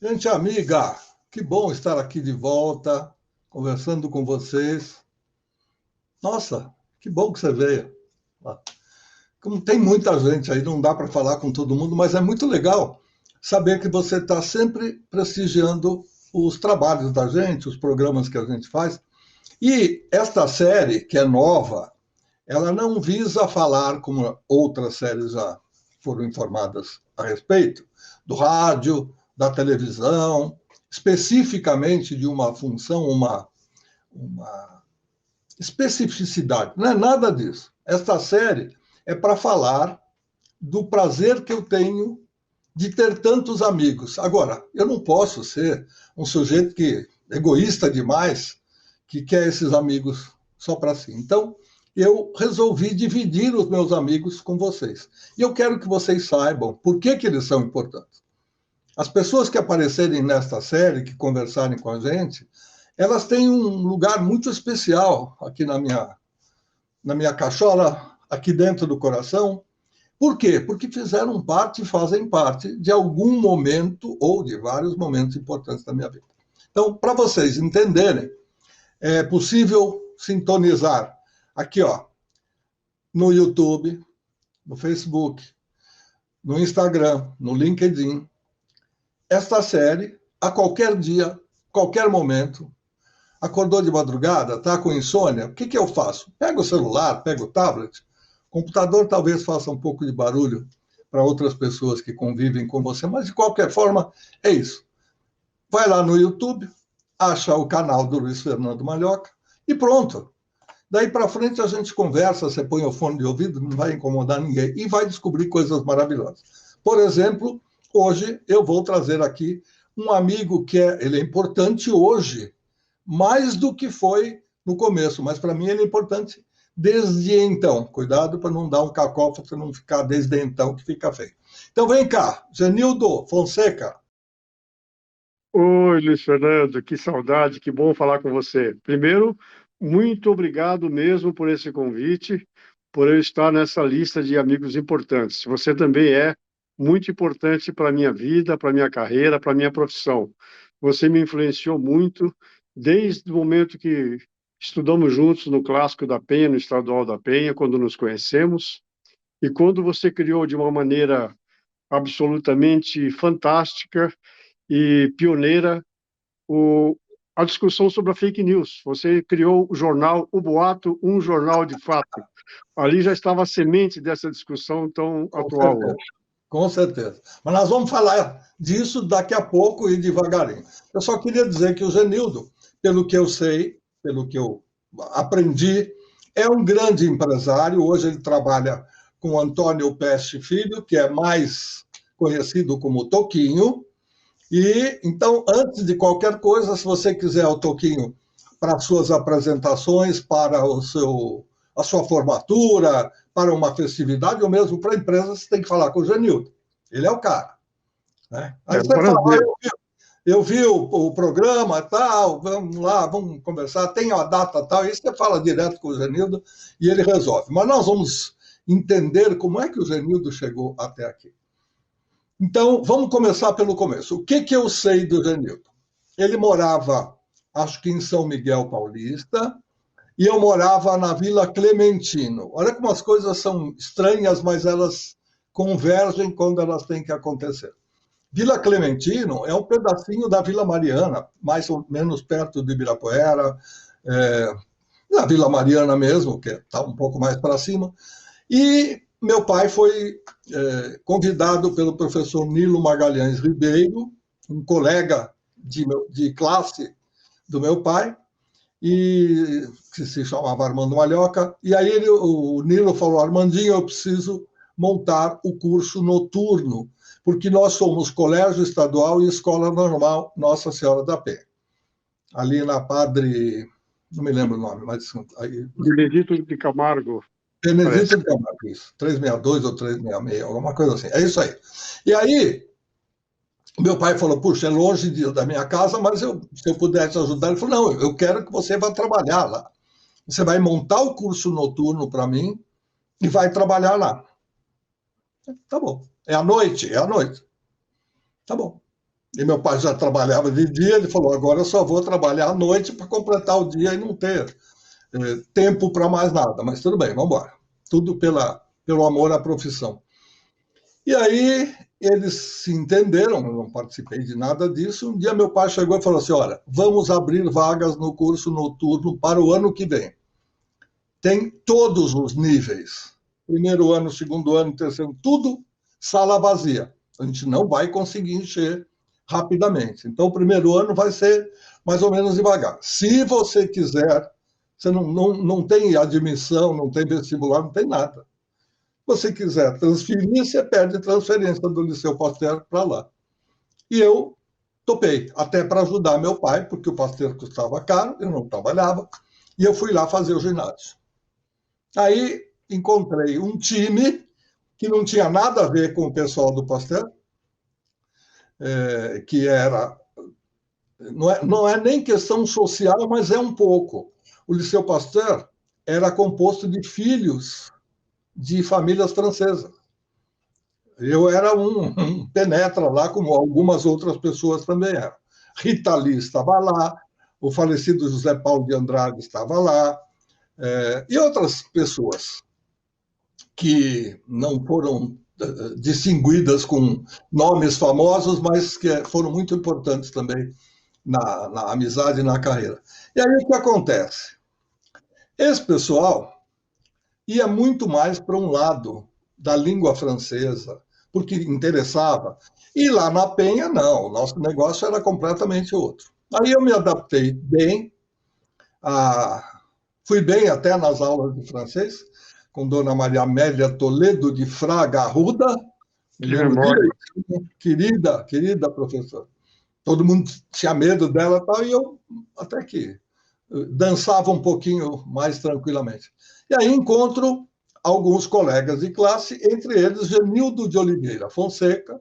Gente amiga, que bom estar aqui de volta, conversando com vocês. Nossa, que bom que você veio. Como tem muita gente aí, não dá para falar com todo mundo, mas é muito legal saber que você está sempre prestigiando os trabalhos da gente, os programas que a gente faz. E esta série, que é nova, ela não visa falar, como outras séries já foram informadas a respeito, do rádio, da televisão, especificamente de uma função, uma especificidade. Não é nada disso. Esta série é para falar do prazer que eu tenho de ter tantos amigos. Agora, eu não posso ser um sujeito que egoísta demais, que quer esses amigos só para si. Então, eu resolvi dividir os meus amigos com vocês. E eu quero que vocês saibam por que eles são importantes. As pessoas que aparecerem nesta série, que conversarem com a gente, elas têm um lugar muito especial aqui na minha cachola, aqui dentro do coração. Por quê? Porque fizeram parte e fazem parte de algum momento ou de vários momentos importantes da minha vida. Então, para vocês entenderem, é possível sintonizar aqui, ó, no YouTube, no Facebook, no Instagram, no LinkedIn, esta série a qualquer dia, qualquer momento. Acordou de madrugada, está com insônia, o que eu faço? Pega o celular, pega o tablet. O computador talvez faça um pouco de barulho para outras pessoas que convivem com você, mas de qualquer forma é isso. Vai lá no YouTube, acha o canal do Luiz Fernando Malhoca e pronto. Daí para frente a gente conversa, você põe o fone de ouvido, não vai incomodar ninguém e vai descobrir coisas maravilhosas. Por exemplo, hoje eu vou trazer aqui um amigo ele é importante hoje, mais do que foi no começo, mas para mim ele é importante desde então. Cuidado para não dar um cacófato, não ficar desde então, que fica feio. Então vem cá, Genildo Fonseca. Oi, Luiz Fernando, que saudade, que bom falar com você. Primeiro, muito obrigado mesmo por esse convite, por eu estar nessa lista de amigos importantes. Você também é muito importante para a minha vida, para a minha carreira, para a minha profissão. Você me influenciou muito desde o momento que estudamos juntos no Clássico da Penha, no Estadual da Penha, quando nos conhecemos, e quando você criou de uma maneira absolutamente fantástica e pioneira o, a discussão sobre a fake news. Você criou o jornal O Boato, um jornal de fato. Ali já estava a semente dessa discussão tão Com atual certeza, hoje. com certeza. Mas nós vamos falar disso daqui a pouco e devagarinho. Eu só queria dizer que o Genildo, pelo que eu sei, pelo que eu aprendi, é um grande empresário. Hoje ele trabalha com Antônio Peste Filho, que é mais conhecido como Toquinho. E então, antes de qualquer coisa, se você quiser o Toquinho para suas apresentações, para a sua formatura, para uma festividade, ou mesmo para a empresa, você tem que falar com o Genildo. Ele é o cara. Né? É Aí um você fala, prazer. eu vi o programa, tal, vamos lá, vamos conversar, tem a data tal, e você fala direto com o Genildo e ele resolve. Mas nós vamos entender como é que o Genildo chegou até aqui. Então, vamos começar pelo começo. O que eu sei do Genildo? Ele morava, acho que em São Miguel Paulista, e eu morava na Vila Clementino. Olha como as coisas são estranhas, mas elas convergem quando elas têm que acontecer. Vila Clementino é um pedacinho da Vila Mariana, mais ou menos perto de Ibirapuera, é, na Vila Mariana mesmo, que está um pouco mais para cima. E meu pai foi convidado pelo professor Nilo Magalhães Ribeiro, um colega de classe do meu pai, e que se chamava Armando Malhoca. E aí o Nilo falou: Armandinho, eu preciso montar o curso noturno, porque nós somos colégio estadual e escola normal Nossa Senhora da Penha. Ali na Padre, não me lembro o nome, mas aí, Benedito de Camargo, parece. Benedito de Camargo, isso, 362 ou 366, alguma coisa assim. É isso aí. E aí, meu pai falou: puxa, é longe da minha casa, mas se eu pudesse ajudar, ele falou: não, eu quero que você vá trabalhar lá. Você vai montar o curso noturno para mim e vai trabalhar lá. Tá bom. É à noite? É à noite. Tá bom. E meu pai já trabalhava de dia, ele falou, agora eu só vou trabalhar à noite para completar o dia e não ter tempo para mais nada. Mas tudo bem, vamos embora. Tudo pelo amor à profissão. E aí eles se entenderam, eu não participei de nada disso. Um dia meu pai chegou e falou assim, olha, vamos abrir vagas no curso noturno para o ano que vem. Tem todos os níveis. Primeiro ano, segundo ano, terceiro, tudo sala vazia. A gente não vai conseguir encher rapidamente. Então, o primeiro ano vai ser mais ou menos devagar. Se você quiser, você não tem admissão, não tem vestibular, não tem nada. Se você quiser transferir, você pede transferência do Liceu Pasteur para lá. E eu topei, até para ajudar meu pai, porque o Pasteur custava caro, eu não trabalhava, e eu fui lá fazer o ginásio. Aí encontrei um time que não tinha nada a ver com o pessoal do Pasteur, que era. Não é nem questão social, mas é um pouco. O Liceu Pasteur era composto de filhos de famílias francesas. Eu era um penetra lá, como algumas outras pessoas também eram. Rita Lee estava lá, o falecido José Paulo de Andrade estava lá, e outras pessoas que não foram distinguidas com nomes famosos, mas que foram muito importantes também na amizade e na carreira. E aí o que acontece? Esse pessoal ia muito mais para um lado da língua francesa, porque interessava. E lá na Penha, não, o nosso negócio era completamente outro. Aí eu me adaptei bem, fui bem até nas aulas de francês, com Dona Maria Amélia Toledo de Fraga Arruda, me Que lembro memória. direitinho, querida professora. Todo mundo tinha medo dela tal, e eu até que dançava um pouquinho mais tranquilamente. E aí encontro alguns colegas de classe, entre eles Genildo de Oliveira Fonseca,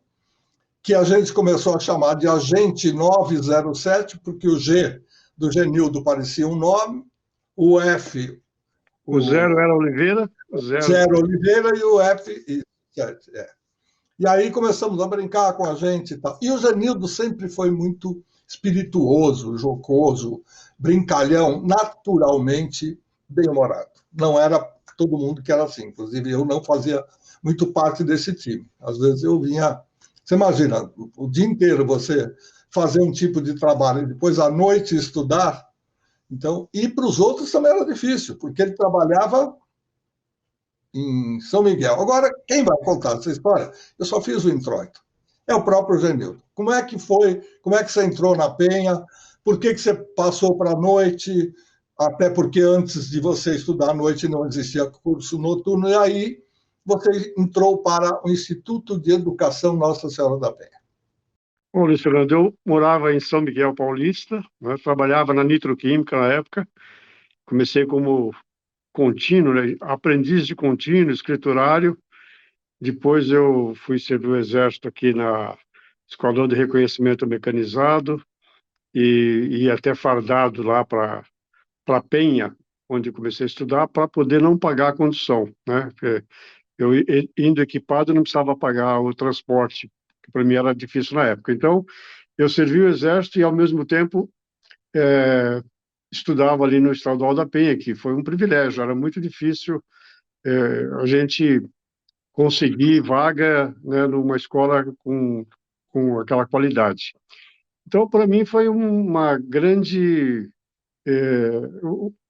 que a gente começou a chamar de Agente 907, porque o G do Genildo parecia um nome, o F, O zero o era Oliveira, o zero. Zero Oliveira e o F, é. E aí começamos a brincar com a gente e tal. E o Genildo sempre foi muito espirituoso, jocoso, brincalhão, naturalmente bem-humorado. Não era todo mundo que era assim. Inclusive, eu não fazia muito parte desse time. Às vezes eu vinha. Você imagina, o dia inteiro você fazer um tipo de trabalho e depois à noite estudar. Então, e para os outros também era difícil, porque ele trabalhava em São Miguel. Agora, quem vai contar essa história? Eu só fiz o introito. É o próprio Genildo. Como é que foi? Como é que você entrou na Penha? Por que você passou para a noite? Até porque antes de você estudar à noite não existia curso noturno. E aí você entrou para o Instituto de Educação Nossa Senhora da Penha. Bom, Luiz Fernando, eu morava em São Miguel Paulista, né, trabalhava na Nitroquímica na época, comecei como contínuo, né, aprendiz de contínuo, escriturário, depois eu fui servir o Exército aqui na Esquadrão de Reconhecimento Mecanizado e ia até fardado lá para Penha, onde eu comecei a estudar, para poder não pagar a condução, né? Porque eu indo equipado não precisava pagar o transporte, que para mim era difícil na época. Então, eu servi o Exército e, ao mesmo tempo, é, estudava ali no Estadual da Penha, que foi um privilégio, era muito difícil a gente conseguir vaga, né, numa escola com aquela qualidade. Então, para mim, foi uma grande.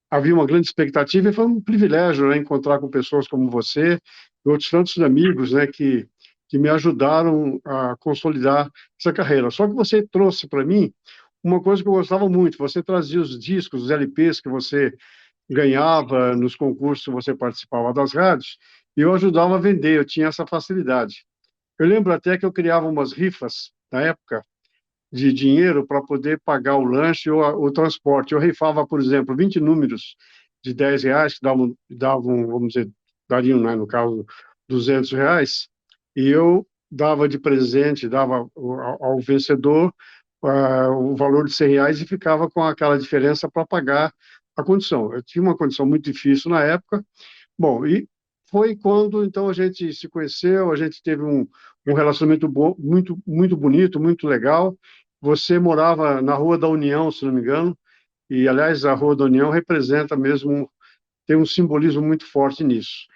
Havia uma grande expectativa e foi um privilégio, né, encontrar com pessoas como você e outros tantos amigos, né, que me ajudaram a consolidar essa carreira. Só que você trouxe para mim uma coisa que eu gostava muito. Você trazia os discos, os LPs que você ganhava nos concursos que você participava das rádios, e eu ajudava a vender, eu tinha essa facilidade. Eu lembro até que eu criava umas rifas, na época, de dinheiro para poder pagar o lanche ou o transporte. Eu rifava, por exemplo, 20 números de R$ 10, que davam, vamos dizer, dariam, né, no caso, R$ 200, e eu dava de presente, dava ao vencedor o valor de R$ 100 e ficava com aquela diferença para pagar a condição. Eu tinha uma condição muito difícil na época. Bom, e foi quando, então, a gente se conheceu, a gente teve um relacionamento bom, muito, muito bonito, muito legal. Você morava na Rua da União, se não me engano, e, aliás, a Rua da União representa mesmo, tem um simbolismo muito forte nisso.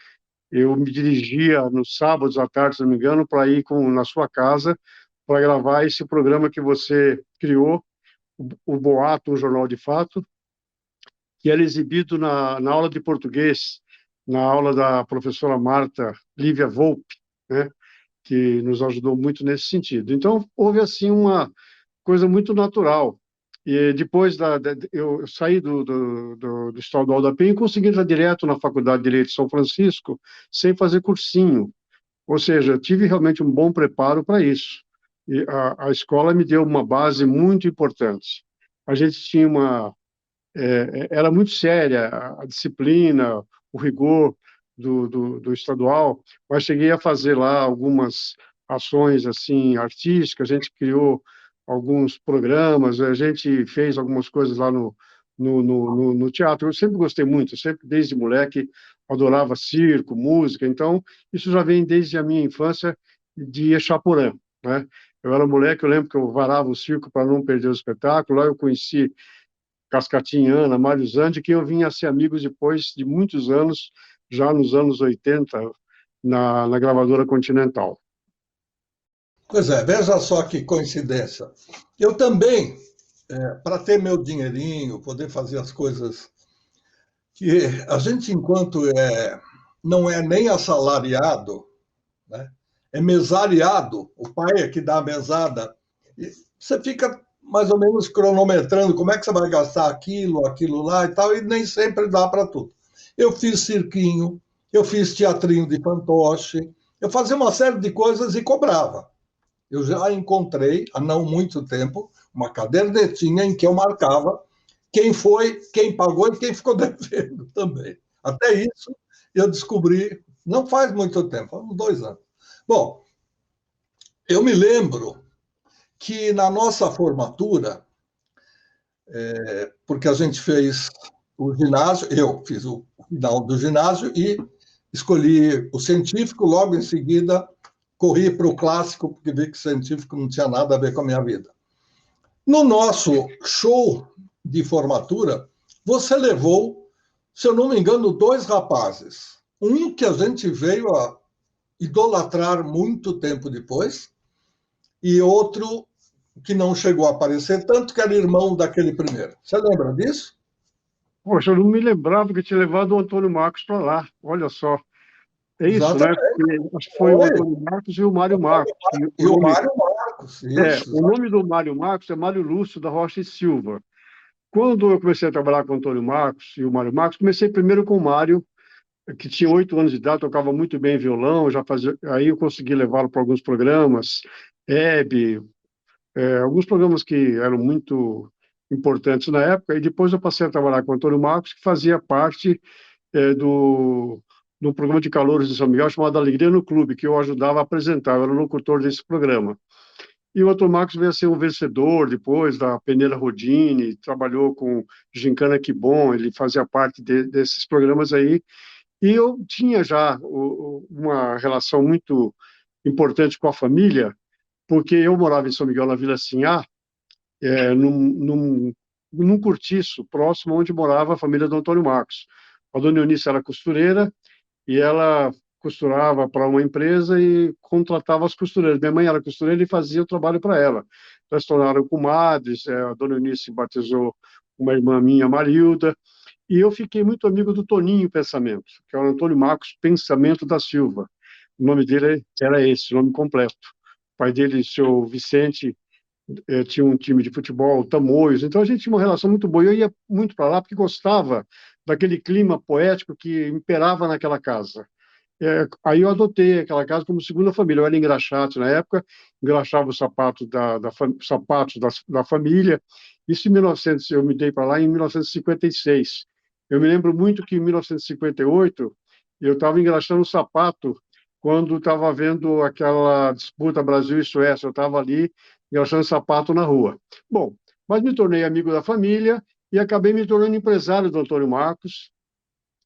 Eu me dirigia nos sábados à tarde, se não me engano, para ir na sua casa para gravar esse programa que você criou, o Boato, um Jornal de Fato, que era exibido na aula de português, na aula da professora Marta Lívia Volpe, né, que nos ajudou muito nesse sentido. Então, houve, assim, uma coisa muito natural. E depois eu saí do Estadual da Penha e consegui entrar direto na Faculdade de Direito de São Francisco, sem fazer cursinho. Ou seja, tive realmente um bom preparo para isso. E a escola me deu uma base muito importante. A gente tinha era muito séria a disciplina, o rigor do estadual, mas cheguei a fazer lá algumas ações assim artísticas, a gente criou alguns programas, a gente fez algumas coisas lá no teatro. Eu sempre gostei muito, sempre desde moleque adorava circo, música, então isso já vem desde a minha infância de Echaporã, né? Eu era moleque, eu lembro que eu varava o circo para não perder o espetáculo, lá eu conheci Cascatinhana, Mário Zandi, que eu vim a ser amigos depois de muitos anos, já nos anos 80, na gravadora Continental. Pois é, veja só que coincidência. Eu também, para ter meu dinheirinho, poder fazer as coisas que a gente, enquanto não é nem assalariado, né, é mesariado, o pai é que dá a mesada, e você fica mais ou menos cronometrando como é que você vai gastar aquilo, aquilo lá e tal, e nem sempre dá para tudo. Eu fiz cirquinho, eu fiz teatrinho de fantoche, eu fazia uma série de coisas e cobrava. Eu já encontrei, há não muito tempo, uma cadernetinha em que eu marcava quem foi, quem pagou e quem ficou devendo também. Até isso eu descobri, não faz muito tempo, há uns 2 anos. Bom, eu me lembro que na nossa formatura, porque a gente fez o ginásio, eu fiz o final do ginásio e escolhi o científico, logo em seguida corri para o clássico, porque vi que o científico não tinha nada a ver com a minha vida. No nosso show de formatura, você levou, se eu não me engano, 2 rapazes. Um que a gente veio a idolatrar muito tempo depois, e outro que não chegou a aparecer tanto, que era irmão daquele primeiro. Você lembra disso? Poxa, eu não me lembrava que tinha levado o Antônio Marcos para lá. Olha só. É isso, né? Exatamente. Porque acho que foi o Foi. Antônio Marcos e o Mário Marcos. E o Mário Marcos, isso. O nome do Mário Marcos é Mário Lúcio da Rocha e Silva. Quando eu comecei a trabalhar com o Antônio Marcos e o Mário Marcos, comecei primeiro com o Mário, que tinha 8 anos de idade, tocava muito bem violão, aí eu consegui levá-lo para alguns programas, Hebe, alguns programas que eram muito importantes na época, e depois eu passei a trabalhar com o Antônio Marcos, que fazia parte do programa de calouros de São Miguel chamado Alegria no Clube, que eu ajudava a apresentar, eu era o locutor desse programa. E o Antônio Marcos veio a ser um vencedor depois da Peneira Rodini, trabalhou com Gincana Que Bom, ele fazia parte desses programas aí, e eu tinha já uma relação muito importante com a família, porque eu morava em São Miguel, na Vila Sinhá, num cortiço próximo onde morava a família do Antônio Marcos. A dona Eunice era costureira e ela costurava para uma empresa e contratava as costureiras. Minha mãe era costureira e fazia o trabalho para ela. Elas se tornaram comadres, a dona Eunice batizou uma irmã minha, Marilda, e eu fiquei muito amigo do Toninho Pensamento, que é o Antônio Marcos Pensamento da Silva. O nome dele era esse, o nome completo. O pai dele, o seu Vicente, tinha um time de futebol, Tamoios, então a gente tinha uma relação muito boa. Eu ia muito para lá porque gostava daquele clima poético que imperava naquela casa. Aí eu adotei aquela casa como segunda família. Eu era engraxate na época, engraxava os sapatos da família. Isso em 1900, eu me dei para lá em 1956. Eu me lembro muito que em 1958 eu estava engraxando o sapato quando estava havendo aquela disputa Brasil e Suécia. Eu estava ali engraxando sapato na rua. Bom, mas me tornei amigo da família e acabei me tornando empresário do Antônio Marcos.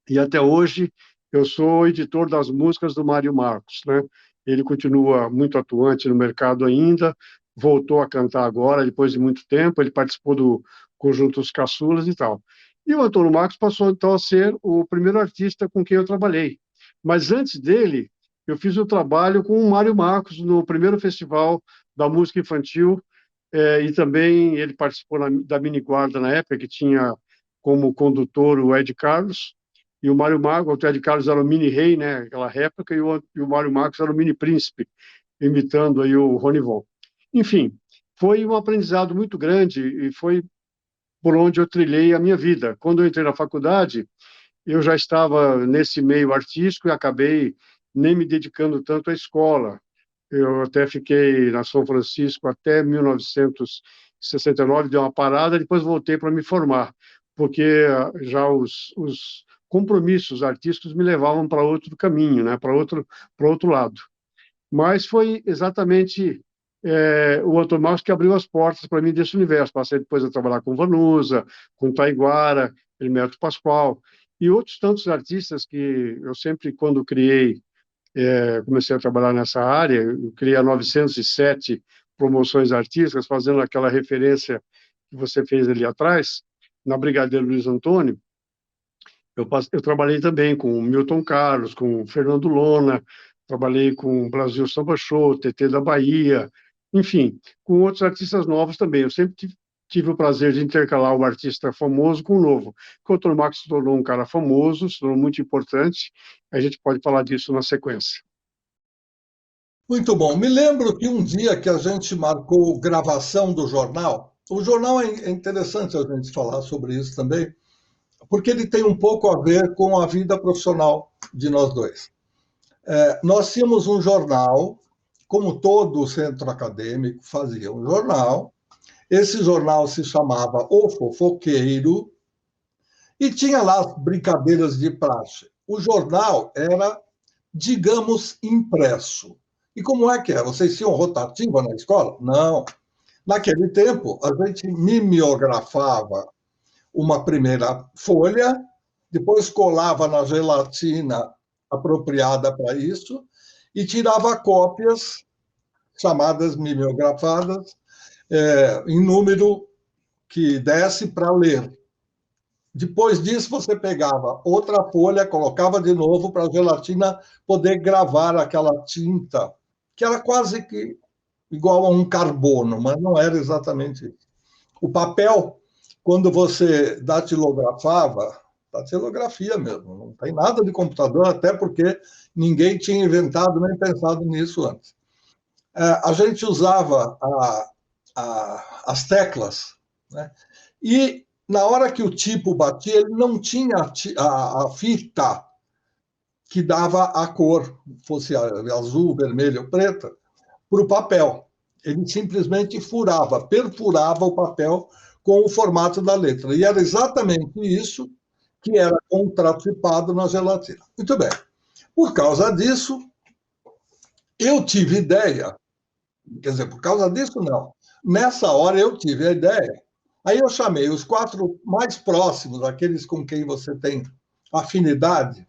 E até hoje eu sou editor das músicas do Mário Marcos, né? Ele continua muito atuante no mercado ainda, voltou a cantar agora, depois de muito tempo, ele participou do Conjunto Os Caçulas e tal. E o Antônio Marcos passou, então, a ser o primeiro artista com quem eu trabalhei. Mas antes dele, eu fiz o trabalho com o Mário Marcos no primeiro festival da música infantil, e também ele participou da Mini Guarda na época, que tinha como condutor o Ed Carlos, e o Mário Marcos, o Ed Carlos era o Mini Rei, né, aquela réplica, e o Mário Marcos era o Mini Príncipe, imitando aí o Ronivon. Enfim, foi um aprendizado muito grande e foi por onde eu trilhei a minha vida. Quando eu entrei na faculdade, eu já estava nesse meio artístico e acabei nem me dedicando tanto à escola. Eu até fiquei na São Francisco até 1969, dei uma parada, depois voltei para me formar, porque já os compromissos artísticos me levavam para outro caminho, né, para outro lado. Mas foi exatamente o Antônio Marcos que abriu as portas para mim desse universo. Passei depois a trabalhar com Vanusa, com Taiguara, Hermeto Pascoal e outros tantos artistas que eu sempre, quando criei, comecei a trabalhar nessa área, eu criei a 907 promoções artísticas, fazendo aquela referência que você fez ali atrás, na Brigadeiro Luiz Antônio. Eu trabalhei também com Milton Carlos, com Fernando Lona, trabalhei com Brasil Samba Show, TT da Bahia, enfim, com outros artistas novos também. Eu sempre tive o prazer de intercalar o artista famoso com o novo. O Antônio Marcos se tornou um cara famoso, se tornou muito importante. A gente pode falar disso na sequência. Muito bom. Me lembro que um dia que a gente marcou gravação do jornal, o jornal é interessante a gente falar sobre isso também, porque ele tem um pouco a ver com a vida profissional de nós dois. Nós tínhamos um jornal, como todo centro acadêmico fazia um jornal. Esse jornal se chamava O Fofoqueiro e tinha lá as brincadeiras de praxe. O jornal era, digamos, impresso. E como é que é? Vocês tinham rotativa na escola? Não. Naquele tempo, a gente mimeografava uma primeira folha, depois colava na gelatina apropriada para isso e tirava cópias chamadas mimeografadas em número que desse para ler. Depois disso, você pegava outra folha, colocava de novo para a gelatina poder gravar aquela tinta, que era quase que igual a um carbono, mas não era exatamente isso. O papel, quando você datilografava, datilografia mesmo, não tem nada de computador, até porque ninguém tinha inventado nem pensado nisso antes. A gente usava as teclas, né? E na hora que o tipo batia, ele não tinha a fita que dava a cor, fosse azul, vermelho ou preta, para o papel. Ele simplesmente perfurava o papel com o formato da letra. E era exatamente isso que era contratipado na gelatina. Muito bem. Por causa disso, eu tive ideia, quer dizer, por causa disso não. Nessa hora eu tive a ideia. Aí eu chamei os 4 mais próximos, aqueles com quem você tem afinidade,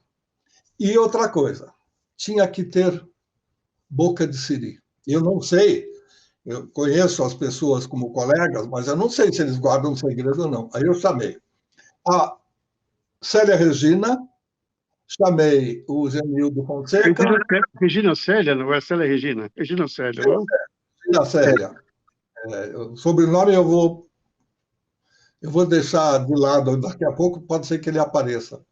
e outra coisa, tinha que ter boca de siri. Eu não sei, eu conheço as pessoas como colegas, mas eu não sei se eles guardam segredo ou não. Aí eu chamei a Célia Regina, chamei o Genildo Fonseca. Regina Célia, não é Célia Regina? Regina Célia, não? Regina Célia. O sobrenome eu vou deixar de lado, daqui a pouco pode ser que ele apareça.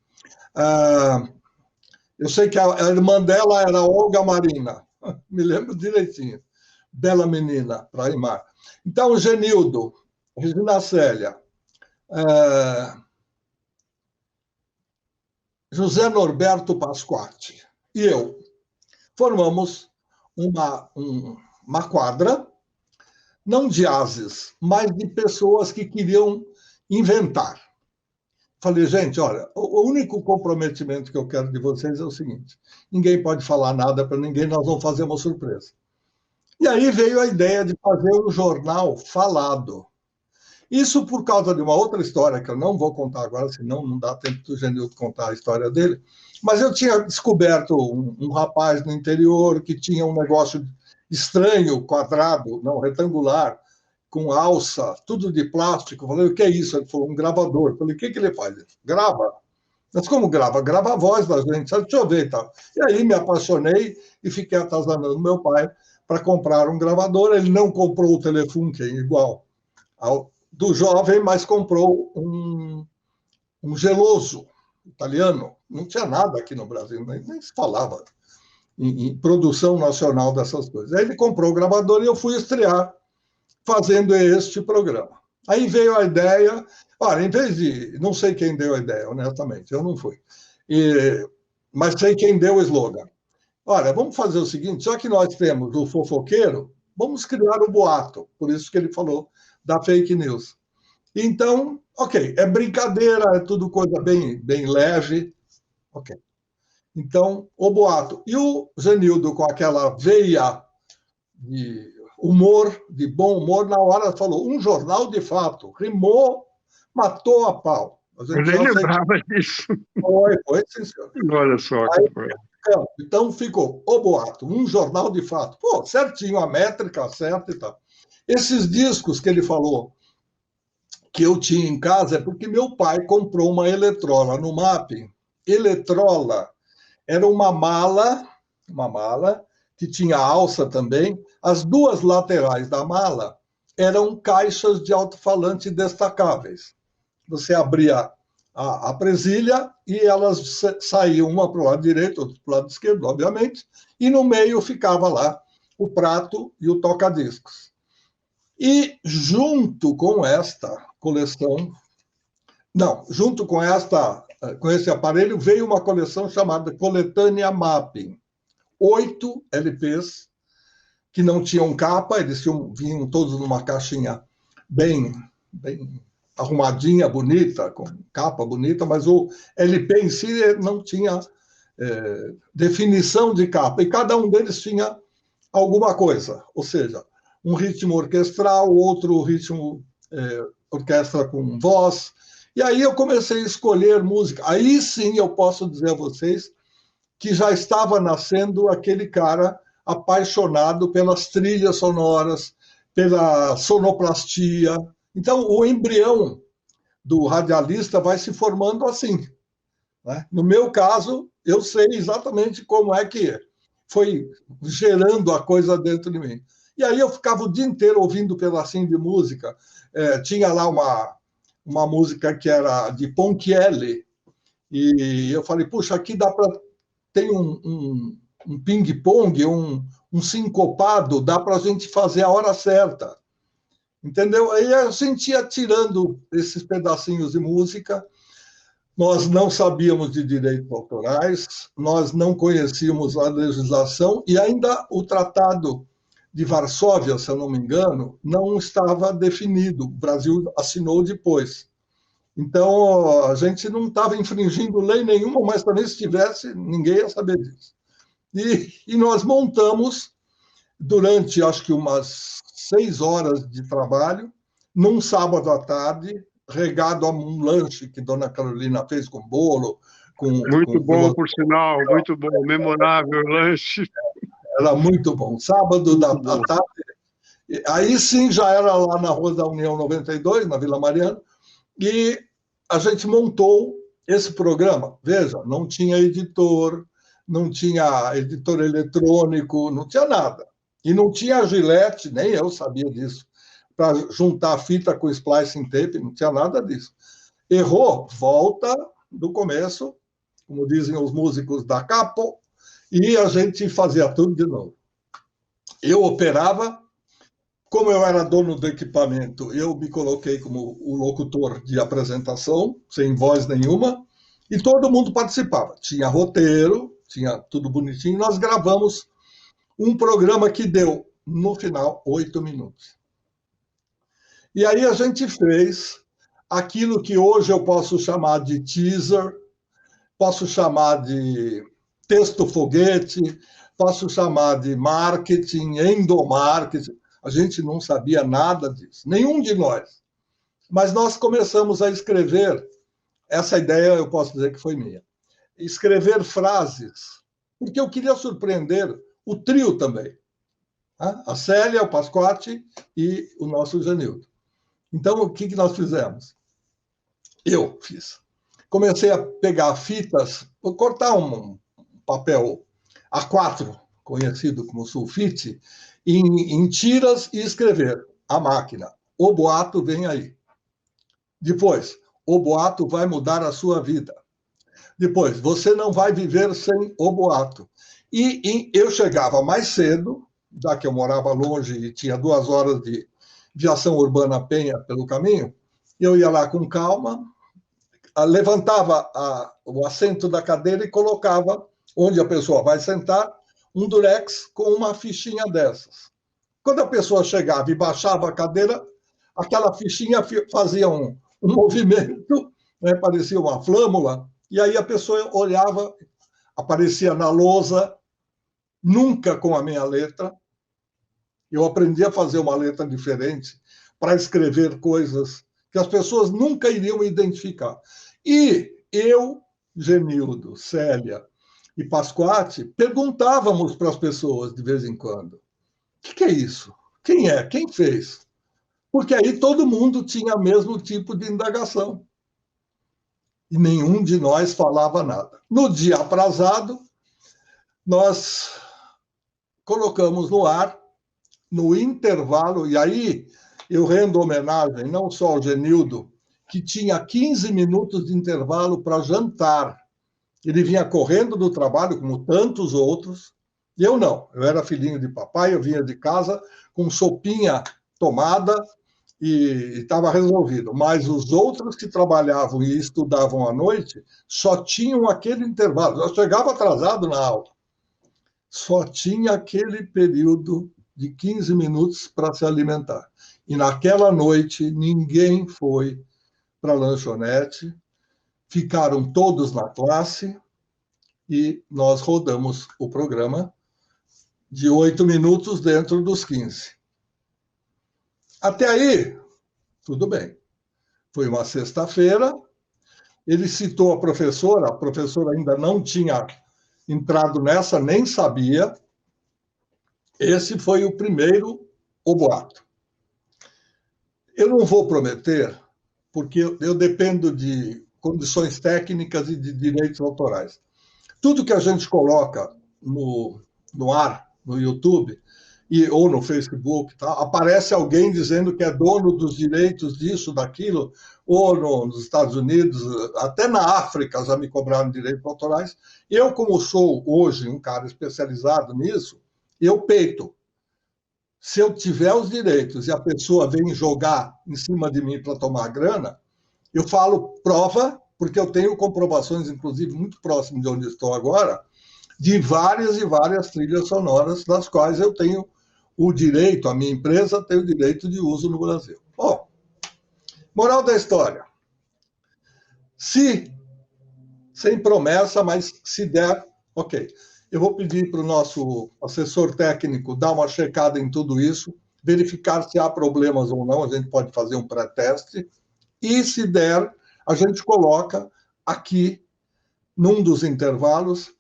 Eu sei que a irmã dela era Olga Marina, me lembro direitinho. Bela menina, para rimar. Então, Genildo, Regina Célia, José Norberto Pasquati e eu formamos uma quadra, não de ases, mas de pessoas que queriam inventar. Falei, gente, olha, o único comprometimento que eu quero de vocês é o seguinte: ninguém pode falar nada para ninguém, nós vamos fazer uma surpresa. E aí veio a ideia de fazer um jornal falado. Isso por causa de uma outra história que eu não vou contar agora, senão não dá tempo do Genildo contar a história dele. Mas eu tinha descoberto um rapaz no interior que tinha um negócio estranho, quadrado, não, retangular, com alça, tudo de plástico. Eu falei, o que é isso? Ele falou, um gravador. Eu falei, o que ele faz? Ele, grava. Mas como grava? Grava a voz da gente. Deixa eu ver e tal. E aí me apaixonei e fiquei atazanando meu pai para comprar um gravador. Ele não comprou o Telefunken igual ao do jovem, mas comprou um geloso italiano. Não tinha nada aqui no Brasil, nem se falava em produção nacional dessas coisas. Aí ele comprou o gravador e eu fui estrear fazendo este programa. Aí veio a ideia, olha, em vez de... Não sei quem deu a ideia, honestamente, eu não fui. Mas sei quem deu o slogan. Olha, vamos fazer o seguinte, já que nós temos o fofoqueiro, vamos criar o boato. Por isso que ele falou da fake news. Então, ok, é brincadeira, é tudo coisa bem leve. Ok. Então, o boato. E o Genildo, com aquela veia de humor, de bom humor, na hora falou, um jornal de fato, rimou, matou a pau. A Eu gente nem já lembrava disso. foi, sim, senhor. Olha só Aí, que foi. então ficou o boato, um jornal de fato. Pô, certinho, a métrica certa e tal. Esses discos que ele falou que eu tinha em casa é porque meu pai comprou uma Eletrola no MAP. Eletrola era uma mala que tinha alça também. As duas laterais da mala eram caixas de alto-falante destacáveis. Você abria a presilha e elas saíam uma para o lado direito, outra para o lado esquerdo, obviamente, e no meio ficava lá o prato e o toca-discos. E junto com esta coleção, não, junto com esse aparelho veio uma coleção chamada Coletânea Mapping. 8 LPs que não tinham capa, eles vinham todos numa caixinha bem arrumadinha, bonita, com capa bonita, mas o LP em si não tinha definição de capa, e cada um deles tinha alguma coisa, ou seja, um ritmo orquestral, outro ritmo orquestra com voz, e aí eu comecei a escolher música. Aí sim eu posso dizer a vocês que já estava nascendo aquele cara apaixonado pelas trilhas sonoras, pela sonoplastia. Então, o embrião do radialista vai se formando assim, né? No meu caso, eu sei exatamente como é que foi gerando a coisa dentro de mim. E aí eu ficava o dia inteiro ouvindo pedacinho de música. Tinha lá uma música que era de Ponchielli, e eu falei, puxa, aqui dá para... Tem um ping-pong, um sincopado, dá para a gente fazer a hora certa. Entendeu? Aí a gente ia tirando esses pedacinhos de música. Nós não sabíamos de direitos autorais, nós não conhecíamos a legislação e ainda o Tratado de Varsóvia, se eu não me engano, não estava definido. O Brasil assinou depois. Então, a gente não estava infringindo lei nenhuma, mas também se tivesse, ninguém ia saber disso. E nós montamos, durante, acho que umas 6 horas de trabalho, num sábado à tarde, regado a um lanche que Dona Carolina fez com bolo. Muito bom, por sinal, muito bom, memorável lanche. Era muito bom. Sábado da tarde. Aí sim, já era lá na Rua da União 92, na Vila Mariana, e a gente montou esse programa. Veja, não tinha editor, não tinha editor eletrônico, não tinha nada. E não tinha a Gillette, nem eu sabia disso, para juntar fita com splicing tape, não tinha nada disso. Errou, volta do começo, como dizem os músicos da capo, e a gente fazia tudo de novo. Eu operava, como eu era dono do equipamento, eu me coloquei como o locutor de apresentação, sem voz nenhuma, e todo mundo participava. Tinha roteiro, tinha tudo bonitinho. Nós gravamos um programa que deu, no final, 8 minutos. E aí a gente fez aquilo que hoje eu posso chamar de teaser, posso chamar de texto foguete, posso chamar de marketing, endomarketing. A gente não sabia nada disso, nenhum de nós. Mas nós começamos a escrever, essa ideia eu posso dizer que foi minha, escrever frases, porque eu queria surpreender o trio também, tá? A Célia, o Pasquati e o nosso Genildo. Então, o que nós fizemos? Eu fiz. Comecei a pegar fitas, cortar um papel A4, conhecido como sulfite, em tiras e escrever a máquina. O boato vem aí. Depois, o boato vai mudar a sua vida. Depois, você não vai viver sem o boato. E eu chegava mais cedo, já que eu morava longe e tinha 2 horas de viação urbana a Penha pelo caminho, eu ia lá com calma, levantava o assento da cadeira e colocava, onde a pessoa vai sentar, um durex com uma fichinha dessas. Quando a pessoa chegava e baixava a cadeira, aquela fichinha fazia um movimento, né, parecia uma flâmula, e aí a pessoa olhava, aparecia na lousa, nunca com a minha letra. Eu aprendi a fazer uma letra diferente para escrever coisas que as pessoas nunca iriam identificar. E eu, Genildo, Célia e Pasquati perguntávamos para as pessoas de vez em quando: o que é isso? Quem é? Quem fez? Porque aí todo mundo tinha o mesmo tipo de indagação. E nenhum de nós falava nada. No dia aprazado, nós colocamos no ar, no intervalo, e aí eu rendo homenagem não só ao Genildo, que tinha 15 minutos de intervalo para jantar. Ele vinha correndo do trabalho, como tantos outros, e eu não. Eu era filhinho de papai, eu vinha de casa com sopinha tomada e estava resolvido. Mas os outros que trabalhavam e estudavam à noite só tinham aquele intervalo. Eu chegava atrasado na aula. Só tinha aquele período de 15 minutos para se alimentar. E naquela noite, ninguém foi para a lanchonete, ficaram todos na classe e nós rodamos o programa de 8 minutos dentro dos 15. Até aí, tudo bem. Foi uma sexta-feira, ele citou a professora ainda não tinha entrado nessa, nem sabia. Esse foi o primeiro, o boato. Eu não vou prometer, porque eu dependo de condições técnicas e de direitos autorais. Tudo que a gente coloca no ar, no YouTube, ou no Facebook, tá? Aparece alguém dizendo que é dono dos direitos disso, daquilo, ou nos Estados Unidos, até na África já me cobraram direitos autorais. Eu, como sou hoje um cara especializado nisso, eu peito. Se eu tiver os direitos e a pessoa vem jogar em cima de mim para tomar grana, eu falo prova, porque eu tenho comprovações, inclusive, muito próximo de onde estou agora, de várias e várias trilhas sonoras, das quais eu tenho o direito, a minha empresa tem o direito de uso no Brasil. Bom, moral da história. Sem promessa, mas se der, ok. Eu vou pedir para o nosso assessor técnico dar uma checada em tudo isso, verificar se há problemas ou não, a gente pode fazer um pré-teste, e se der, a gente coloca aqui, num dos intervalos,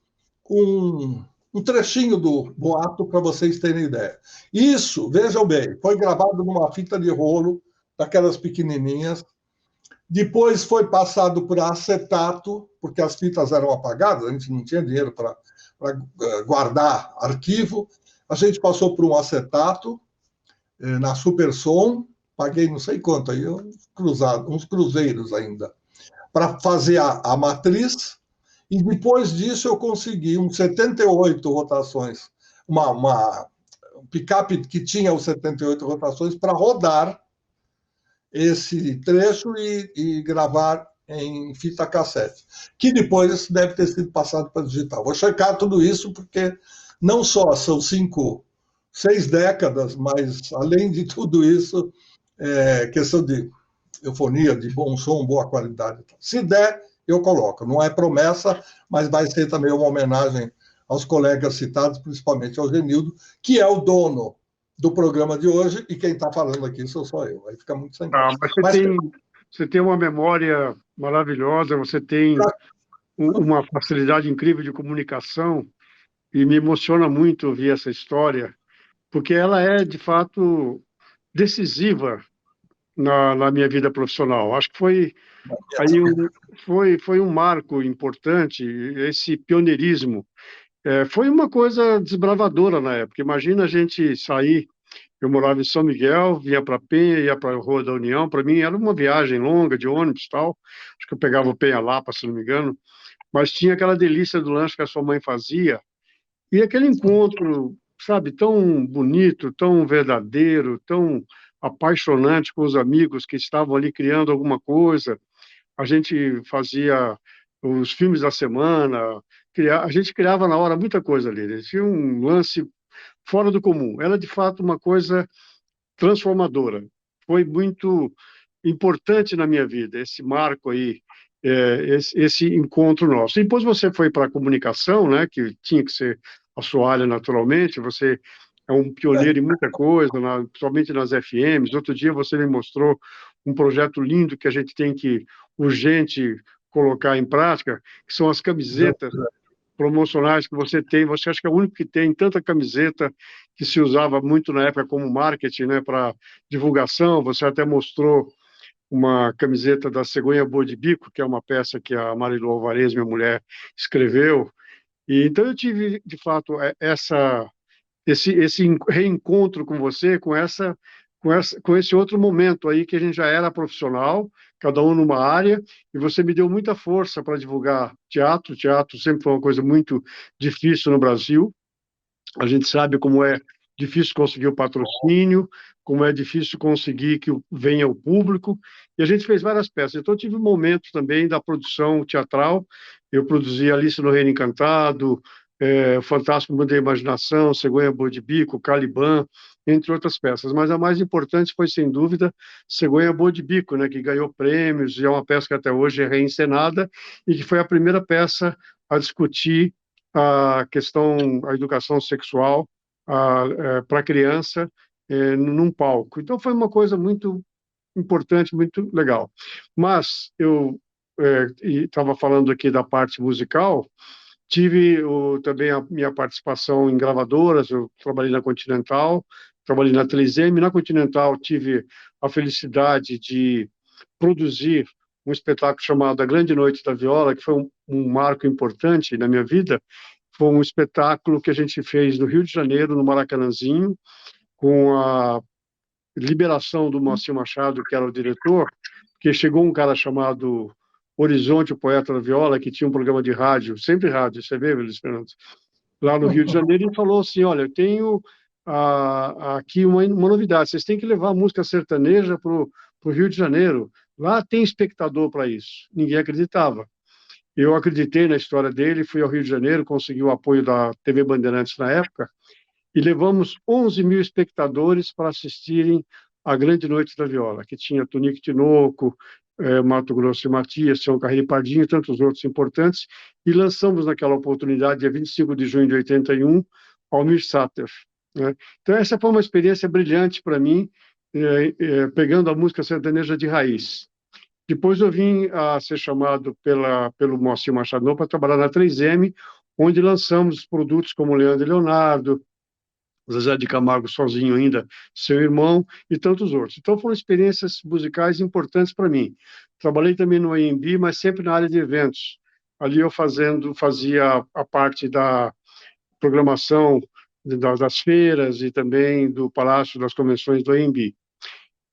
um trechinho do boato para vocês terem ideia. Isso, vejam bem, foi gravado numa fita de rolo, daquelas pequenininhas, depois foi passado por acetato, porque as fitas eram apagadas, a gente não tinha dinheiro para guardar arquivo, a gente passou por um acetato na Supersom, paguei não sei quanto aí, uns cruzeiros ainda, para fazer a matriz, e depois disso eu consegui 78 rotações, uma picape que tinha os 78 rotações para rodar esse trecho e gravar em fita cassete, que depois deve ter sido passado para digital. Vou checar tudo isso, porque não só são 6 décadas, mas, além de tudo isso, questão de eufonia, de bom som, boa qualidade. Se der, eu coloco. Não é promessa, mas vai ser também uma homenagem aos colegas citados, principalmente ao Genildo, que é o dono do programa de hoje, e quem está falando aqui sou só eu. Aí fica muito sem graça. Mas você tem uma memória maravilhosa, você tem uma facilidade incrível de comunicação, e me emociona muito ouvir essa história, porque ela é, de fato, decisiva na minha vida profissional. Acho que aí foi um marco importante, esse pioneirismo. Foi uma coisa desbravadora na época. Imagina a gente sair. Eu morava em São Miguel, vinha para Penha, ia para a Rua da União. Para mim era uma viagem longa de ônibus e tal. Acho que eu pegava o Penha-Lapa, se não me engano. Mas tinha aquela delícia do lanche que a sua mãe fazia. E aquele encontro, sabe, tão bonito, tão verdadeiro, tão apaixonante com os amigos que estavam ali criando alguma coisa. A gente fazia os filmes da semana, a gente criava na hora muita coisa ali. Tinha um lance fora do comum. Era, de fato, uma coisa transformadora. Foi muito importante na minha vida, esse marco aí, esse encontro nosso. E depois você foi para a comunicação, né, que tinha que ser a sua área naturalmente, você é um pioneiro em muita coisa, principalmente nas FMs. Outro dia você me mostrou um projeto lindo que a gente tem que urgente colocar em prática, que são as camisetas promocionais que você tem. Você acha que é o único que tem tanta camiseta que se usava muito na época como marketing, né, para divulgação. Você até mostrou uma camiseta da Cegonha Boa de Bico, que é uma peça que a Marilu Alvarez, minha mulher, escreveu. E então eu tive, de fato, esse reencontro com você, com esse outro momento aí que a gente já era profissional, cada um numa área, e você me deu muita força para divulgar teatro. Teatro sempre foi uma coisa muito difícil no Brasil. A gente sabe como é difícil conseguir o patrocínio, como é difícil conseguir que venha o público, e a gente fez várias peças. Então, eu tive um momento também da produção teatral. Eu produzi Alice no Reino Encantado, o Fantástico Mundo da Imaginação, Cegonha Boa de Bico, Caliban, entre outras peças. Mas a mais importante foi, sem dúvida, Cegonha Boa de Bico, né, que ganhou prêmios, e é uma peça que até hoje é reencenada, e que foi a primeira peça a discutir a questão, a educação sexual para a criança num palco. Então, foi uma coisa muito importante, muito legal. Mas eu estava falando aqui da parte musical. Tive também a minha participação em gravadoras. Eu trabalhei na Continental, trabalhei na 3M. Na Continental, tive a felicidade de produzir um espetáculo chamado A Grande Noite da Viola, que foi um marco importante na minha vida. Foi um espetáculo que a gente fez no Rio de Janeiro, no Maracanãzinho, com a liberação do Moacir Machado, que era o diretor, que chegou um cara chamado Horizonte, o poeta da viola, que tinha um programa de rádio, sempre rádio, você vê, Luiz Fernando, lá no Rio de Janeiro, e falou assim: olha, eu tenho aqui uma novidade, vocês têm que levar a música sertaneja para o Rio de Janeiro, lá tem espectador para isso. Ninguém acreditava. Eu acreditei na história dele, fui ao Rio de Janeiro, consegui o apoio da TV Bandeirantes na época, e levamos 11 mil espectadores para assistirem a Grande Noite da Viola, que tinha Tonico Tinoco, Mato Grosso e Matias, Tião Carreiro Pardinho e tantos outros importantes, e lançamos naquela oportunidade, dia 25 de junho de 81, Almir Sater, né? Então essa foi uma experiência brilhante para mim, pegando a música sertaneja de raiz. Depois eu vim a ser chamado pelo Moacir Machado para trabalhar na 3M, onde lançamos produtos como Leandro e Leonardo, Zezé de Camargo sozinho ainda, seu irmão e tantos outros. Então foram experiências musicais importantes para mim. Trabalhei também no AMB, mas sempre na área de eventos. Ali eu fazia a parte da programação das feiras e também do Palácio das Convenções do AMB.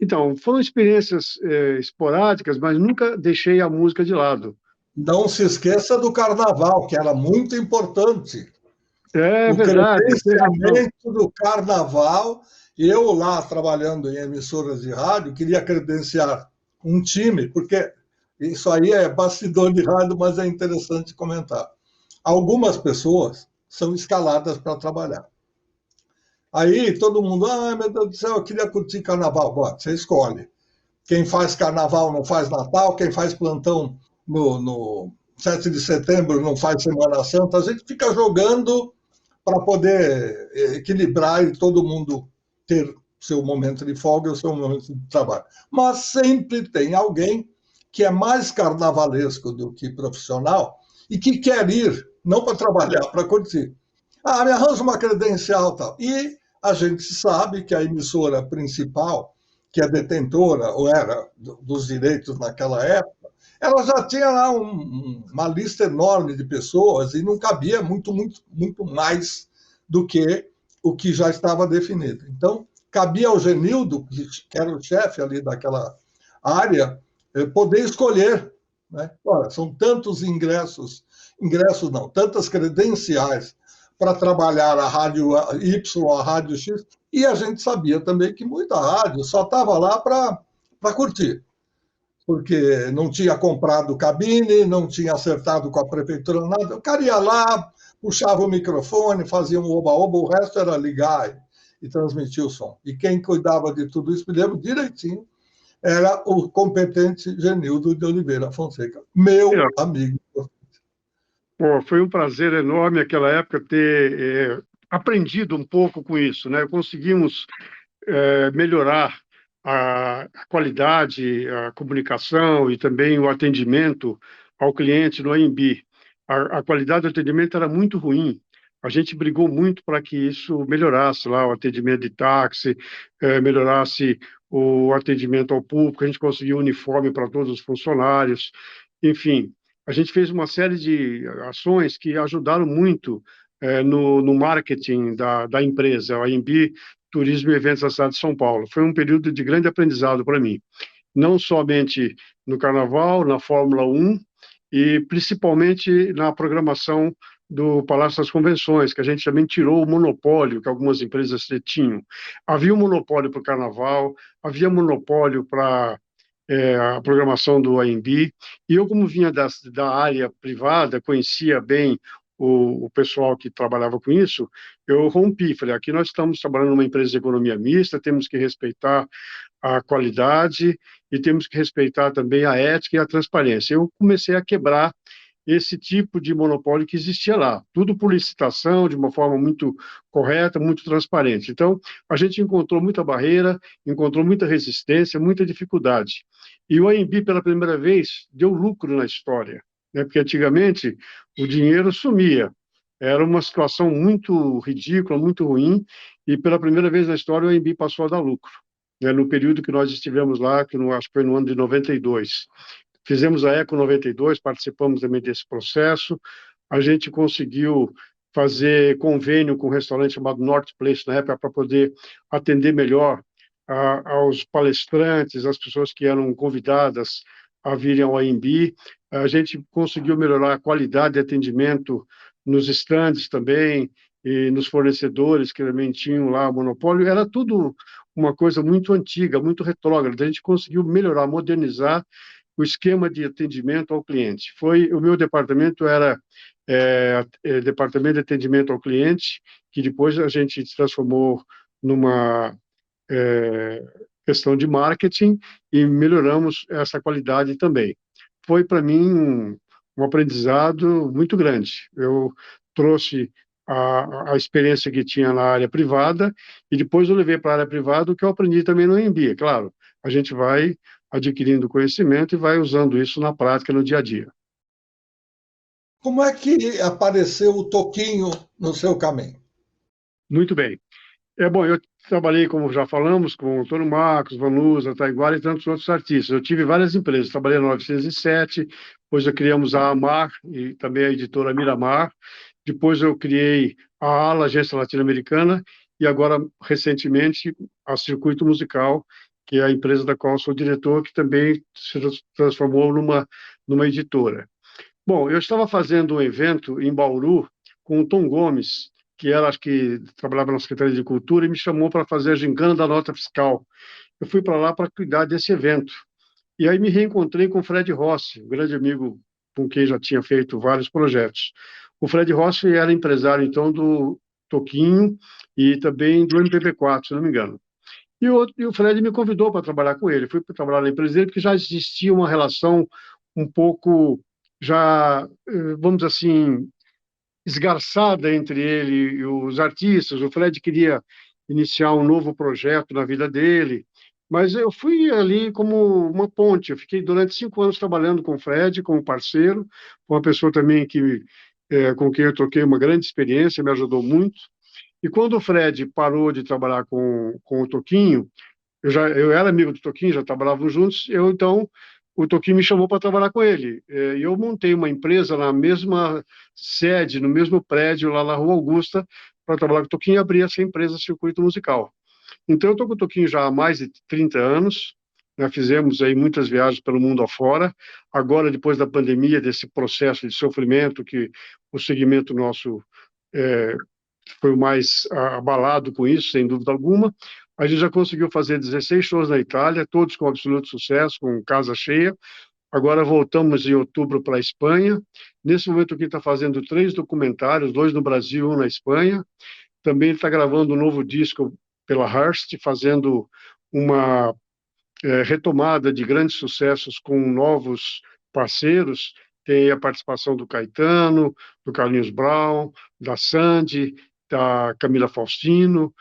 Então, foram experiências esporádicas, mas nunca deixei a música de lado. Não se esqueça do carnaval, que era muito importante. É O verdade. credenciamento do carnaval. Eu lá trabalhando em emissoras de rádio queria credenciar um time, porque isso aí é bastidor de rádio, mas é interessante comentar. Algumas pessoas são escaladas para trabalhar. Aí todo mundo, meu Deus do céu, eu queria curtir carnaval. Bom, você escolhe. Quem faz carnaval não faz Natal, quem faz plantão no 7 de setembro não faz Semana Santa. A gente fica jogando para poder equilibrar e todo mundo ter seu momento de folga e o seu momento de trabalho. Mas sempre tem alguém que é mais carnavalesco do que profissional e que quer ir, não para trabalhar, para curtir. Ah, me arranja uma credencial e tal. E a gente sabe que a emissora principal, que é detentora, ou era, dos direitos naquela época, ela já tinha lá uma lista enorme de pessoas e não cabia muito mais do que o que já estava definido. Então, cabia ao Genildo, que era o chefe ali daquela área, poder escolher. Né? Olha, são tantos ingressos não, tantas credenciais para trabalhar a rádio Y, a rádio X, e a gente sabia também que muita rádio só estava lá para curtir, porque não tinha comprado cabine, não tinha acertado com a prefeitura, nada. O cara ia lá, puxava o microfone, fazia um oba-oba, o resto era ligar e transmitir o som. E quem cuidava de tudo isso, me lembro direitinho, era o competente Genildo de Oliveira Fonseca, meu amigo. Pô, foi um prazer enorme naquela época ter aprendido um pouco com isso, né? Conseguimos melhorar a qualidade, a comunicação e também o atendimento ao cliente no AMB. A qualidade do atendimento era muito ruim. A gente brigou muito para que isso melhorasse lá, o atendimento de táxi, melhorasse o atendimento ao público, a gente conseguiu uniforme para todos os funcionários, enfim, a gente fez uma série de ações que ajudaram muito no marketing da empresa, a AMB Turismo e Eventos da cidade de São Paulo. Foi um período de grande aprendizado para mim, não somente no Carnaval, na Fórmula 1 e principalmente na programação do Palácio das Convenções, que a gente também tirou o monopólio que algumas empresas tinham. Havia um monopólio para o Carnaval, havia monopólio para a programação do AMB, e eu, como vinha da área privada, conhecia bem o pessoal que trabalhava com isso, eu rompi, falei, aqui nós estamos trabalhando numa empresa de economia mista, temos que respeitar a qualidade e temos que respeitar também a ética e a transparência. Eu comecei a quebrar esse tipo de monopólio que existia lá, tudo por licitação, de uma forma muito correta, muito transparente. Então, a gente encontrou muita barreira, encontrou muita resistência, muita dificuldade. E o AMB, pela primeira vez, deu lucro na história, né? Porque antigamente o dinheiro sumia. Era uma situação muito ridícula, muito ruim, e pela primeira vez na história o AMB passou a dar lucro, né? No período que nós estivemos lá, que acho que foi no ano de 92. Fizemos a Eco 92, participamos também desse processo. A gente conseguiu fazer convênio com um restaurante chamado North Place na época para poder atender melhor aos palestrantes, às pessoas que eram convidadas a virem ao AMB. A gente conseguiu melhorar a qualidade de atendimento nos estandes também e nos fornecedores que também tinham lá o monopólio. Era tudo uma coisa muito antiga, muito retrógrada. A gente conseguiu melhorar, modernizar o esquema de atendimento ao cliente. O meu departamento era departamento de atendimento ao cliente, que depois a gente transformou numa questão de marketing e melhoramos essa qualidade também. Foi para mim um aprendizado muito grande. Eu trouxe a experiência que tinha na área privada e depois eu levei para a área privada o que eu aprendi também no MBA. Claro, a gente vai adquirindo conhecimento e vai usando isso na prática, no dia a dia. Como é que apareceu o Toquinho no seu caminho? Muito bem. Bom, eu trabalhei, como já falamos, com o Antônio Marcos, Vanusa, Taiguara e tantos outros artistas. Eu tive várias empresas, trabalhei na 907, depois eu criamos a Amar e também a editora Miramar, depois eu criei a ALA, Agência Latino-Americana, e agora, recentemente, a Circuito Musical, que é a empresa da qual eu sou diretor, que também se transformou numa editora. Bom, eu estava fazendo um evento em Bauru com o Tom Gomes, que era, acho que trabalhava na Secretaria de Cultura, e me chamou para fazer a gincana da nota fiscal. Eu fui para lá para cuidar desse evento. E aí me reencontrei com o Fred Rossi, um grande amigo com quem já tinha feito vários projetos. O Fred Rossi era empresário, então, do Toquinho e também do MPB4, se não me engano. E o Fred me convidou para trabalhar com ele. Fui para trabalhar na empresa dele, porque já existia uma relação um pouco, já, vamos dizer assim, esgarçada entre ele e os artistas. O Fred queria iniciar um novo projeto na vida dele Mas eu fui ali como uma ponte. Eu fiquei durante 5 anos trabalhando com o Fred, como parceiro, uma pessoa também com quem eu troquei uma grande experiência, me ajudou muito. E quando o Fred parou de trabalhar com o Toquinho, eu era amigo do Toquinho, já trabalhávamos juntos, então o Toquinho me chamou para trabalhar com ele. E eu montei uma empresa na mesma sede, no mesmo prédio, lá na Rua Augusta, para trabalhar com o Toquinho e abrir essa empresa Circuito Musical. Então, eu estou com o Toquinho já há mais de 30 anos, né? Fizemos aí muitas viagens pelo mundo afora. Agora, depois da pandemia, desse processo de sofrimento que o segmento nosso é, foi o mais abalado com isso, sem dúvida alguma, a gente já conseguiu fazer 16 shows na Itália, todos com absoluto sucesso, com casa cheia. Agora voltamos em outubro para a Espanha. Nesse momento aqui está fazendo 3 documentários, 2 no Brasil, um na Espanha. Também está gravando um novo disco pela Hearst, fazendo uma retomada de grandes sucessos com novos parceiros. Tem a participação do Caetano, do Carlinhos Brown, da Sandy, da Camila Faustino,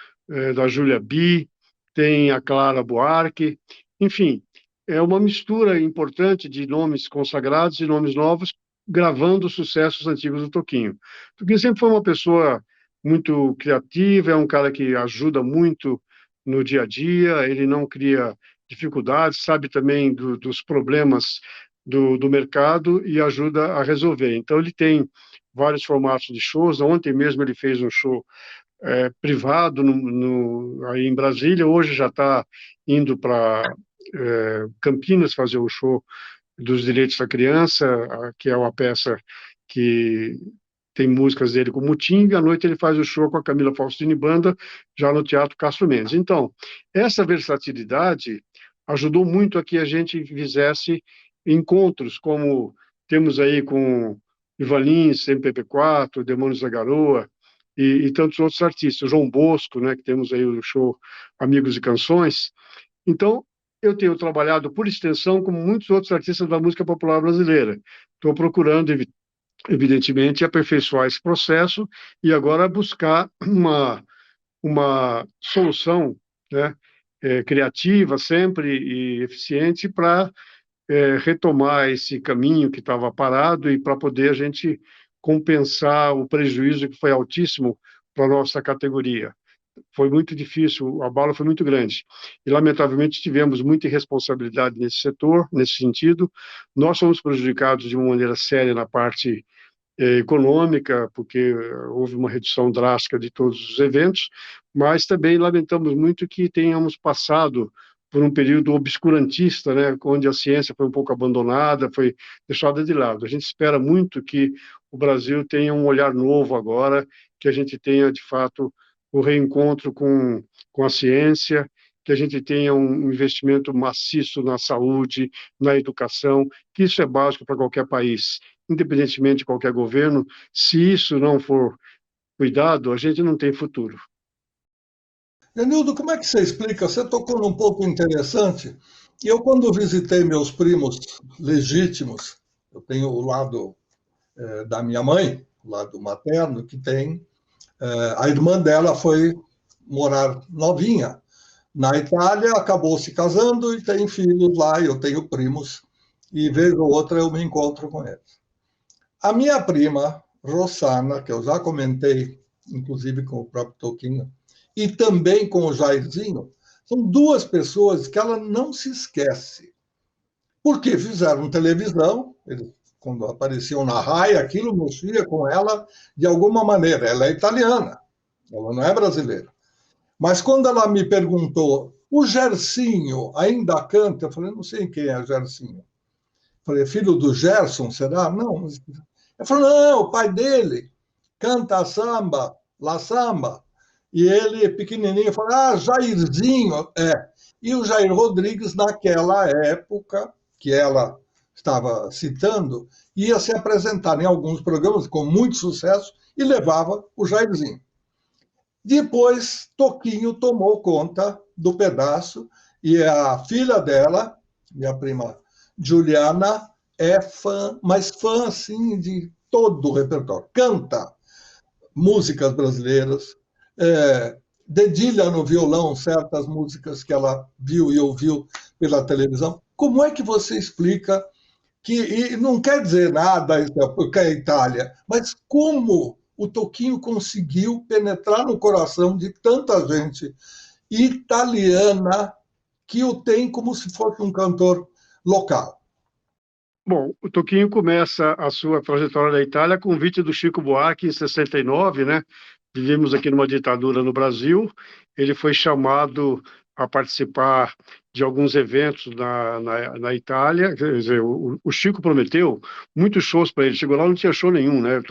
da Júlia B, tem a Clara Buarque. Enfim, é uma mistura importante de nomes consagrados e nomes novos, gravando sucessos antigos do Toquinho. Toquinho sempre foi uma pessoa muito criativa, é um cara que ajuda muito no dia a dia, ele não cria dificuldades, sabe também dos problemas do mercado e ajuda a resolver. Então, ele tem vários formatos de shows. Ontem mesmo ele fez um show privado aí em Brasília, hoje já está indo para Campinas fazer o show dos Direitos da Criança, que é uma peça que tem músicas dele com Mutim, e à noite ele faz o show com a Camila Faustini Banda, já no Teatro Castro Mendes. Então, essa versatilidade ajudou muito a que a gente fizesse encontros, como temos aí com Ivan Lins, MPB4, Demônios da Garoa, e tantos outros artistas, João Bosco, né, que temos aí o show Amigos e Canções. Então, eu tenho trabalhado por extensão com muitos outros artistas da música popular brasileira. Estou procurando, evidentemente, aperfeiçoar esse processo e agora buscar uma solução, né, criativa sempre e eficiente para retomar esse caminho que estava parado e para poder a gente compensar o prejuízo que foi altíssimo para a nossa categoria. Foi muito difícil, a bala foi muito grande. E, lamentavelmente, tivemos muita irresponsabilidade nesse setor, nesse sentido. Nós fomos prejudicados de uma maneira séria na parte econômica, porque houve uma redução drástica de todos os eventos, mas também lamentamos muito que tenhamos passado por um período obscurantista, né, onde a ciência foi um pouco abandonada, foi deixada de lado. A gente espera muito que o Brasil tenha um olhar novo agora, que a gente tenha, de fato, o reencontro com a ciência, que a gente tenha um investimento maciço na saúde, na educação, que isso é básico para qualquer país, independentemente de qualquer governo. Se isso não for cuidado, a gente não tem futuro. Genildo, como é que você explica? Você tocou num ponto interessante. Eu, quando visitei meus primos legítimos, eu tenho o lado da minha mãe, o lado materno, que tem. A irmã dela foi morar novinha na Itália, acabou se casando e tem filhos lá. Eu tenho primos, e vez ou outra eu me encontro com eles. A minha prima, Rossana, que eu já comentei, inclusive com o próprio Toquinho, e também com o Jairzinho, são duas pessoas que ela não se esquece. Porque fizeram televisão, eles, quando apareciam na raia, aquilo mexia com ela de alguma maneira. Ela é italiana, ela não é brasileira. Mas quando ela me perguntou, o Gersinho ainda canta? Eu falei, não sei quem é Gersinho. Eu falei, filho do Gerson, será? Não. Ela falou, não, o pai dele canta samba, la samba. E ele, pequenininho, falou, Jairzinho. E o Jair Rodrigues, naquela época, que ela estava citando, ia se apresentar em alguns programas com muito sucesso e levava o Jairzinho. Depois, Toquinho tomou conta do pedaço e a filha dela, minha prima Juliana, é fã, mas fã, assim, de todo o repertório. Canta músicas brasileiras, dedilha no violão certas músicas que ela viu e ouviu pela televisão. Como é que você explica que, e não quer dizer nada porque é a Itália, mas como o Toquinho conseguiu penetrar no coração de tanta gente italiana que o tem como se fosse um cantor local? Bom, o Toquinho começa a sua trajetória na Itália com o convite do Chico Buarque em 69, né? Vivemos aqui numa ditadura no Brasil. Ele foi chamado a participar de alguns eventos na Itália. Quer dizer, o Chico prometeu muitos shows para ele. Chegou lá, não tinha show nenhum, né?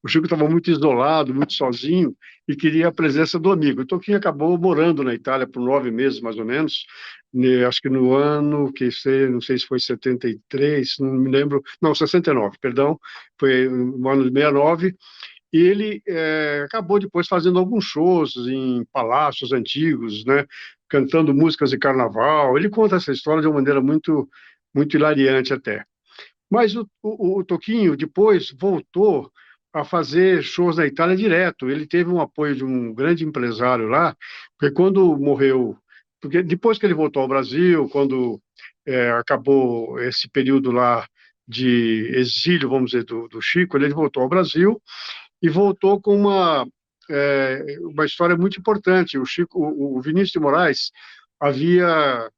O Chico estava muito isolado, muito sozinho e queria a presença do amigo. O Toquinho acabou morando na Itália por 9 meses, mais ou menos, né, acho que no ano, não sei se foi 73, não me lembro, não, 69, perdão, foi no ano de 69, e ele acabou depois fazendo alguns shows em palácios antigos, né, cantando músicas de carnaval. Ele conta essa história de uma maneira muito, muito hilariante até. Mas o Toquinho depois voltou a fazer shows na Itália direto. Ele teve um apoio de um grande empresário lá, porque quando morreu, porque depois que ele voltou ao Brasil, quando acabou esse período lá de exílio, vamos dizer, do Chico, ele voltou ao Brasil e voltou com uma história muito importante. O Chico, o Vinícius de Moraes havia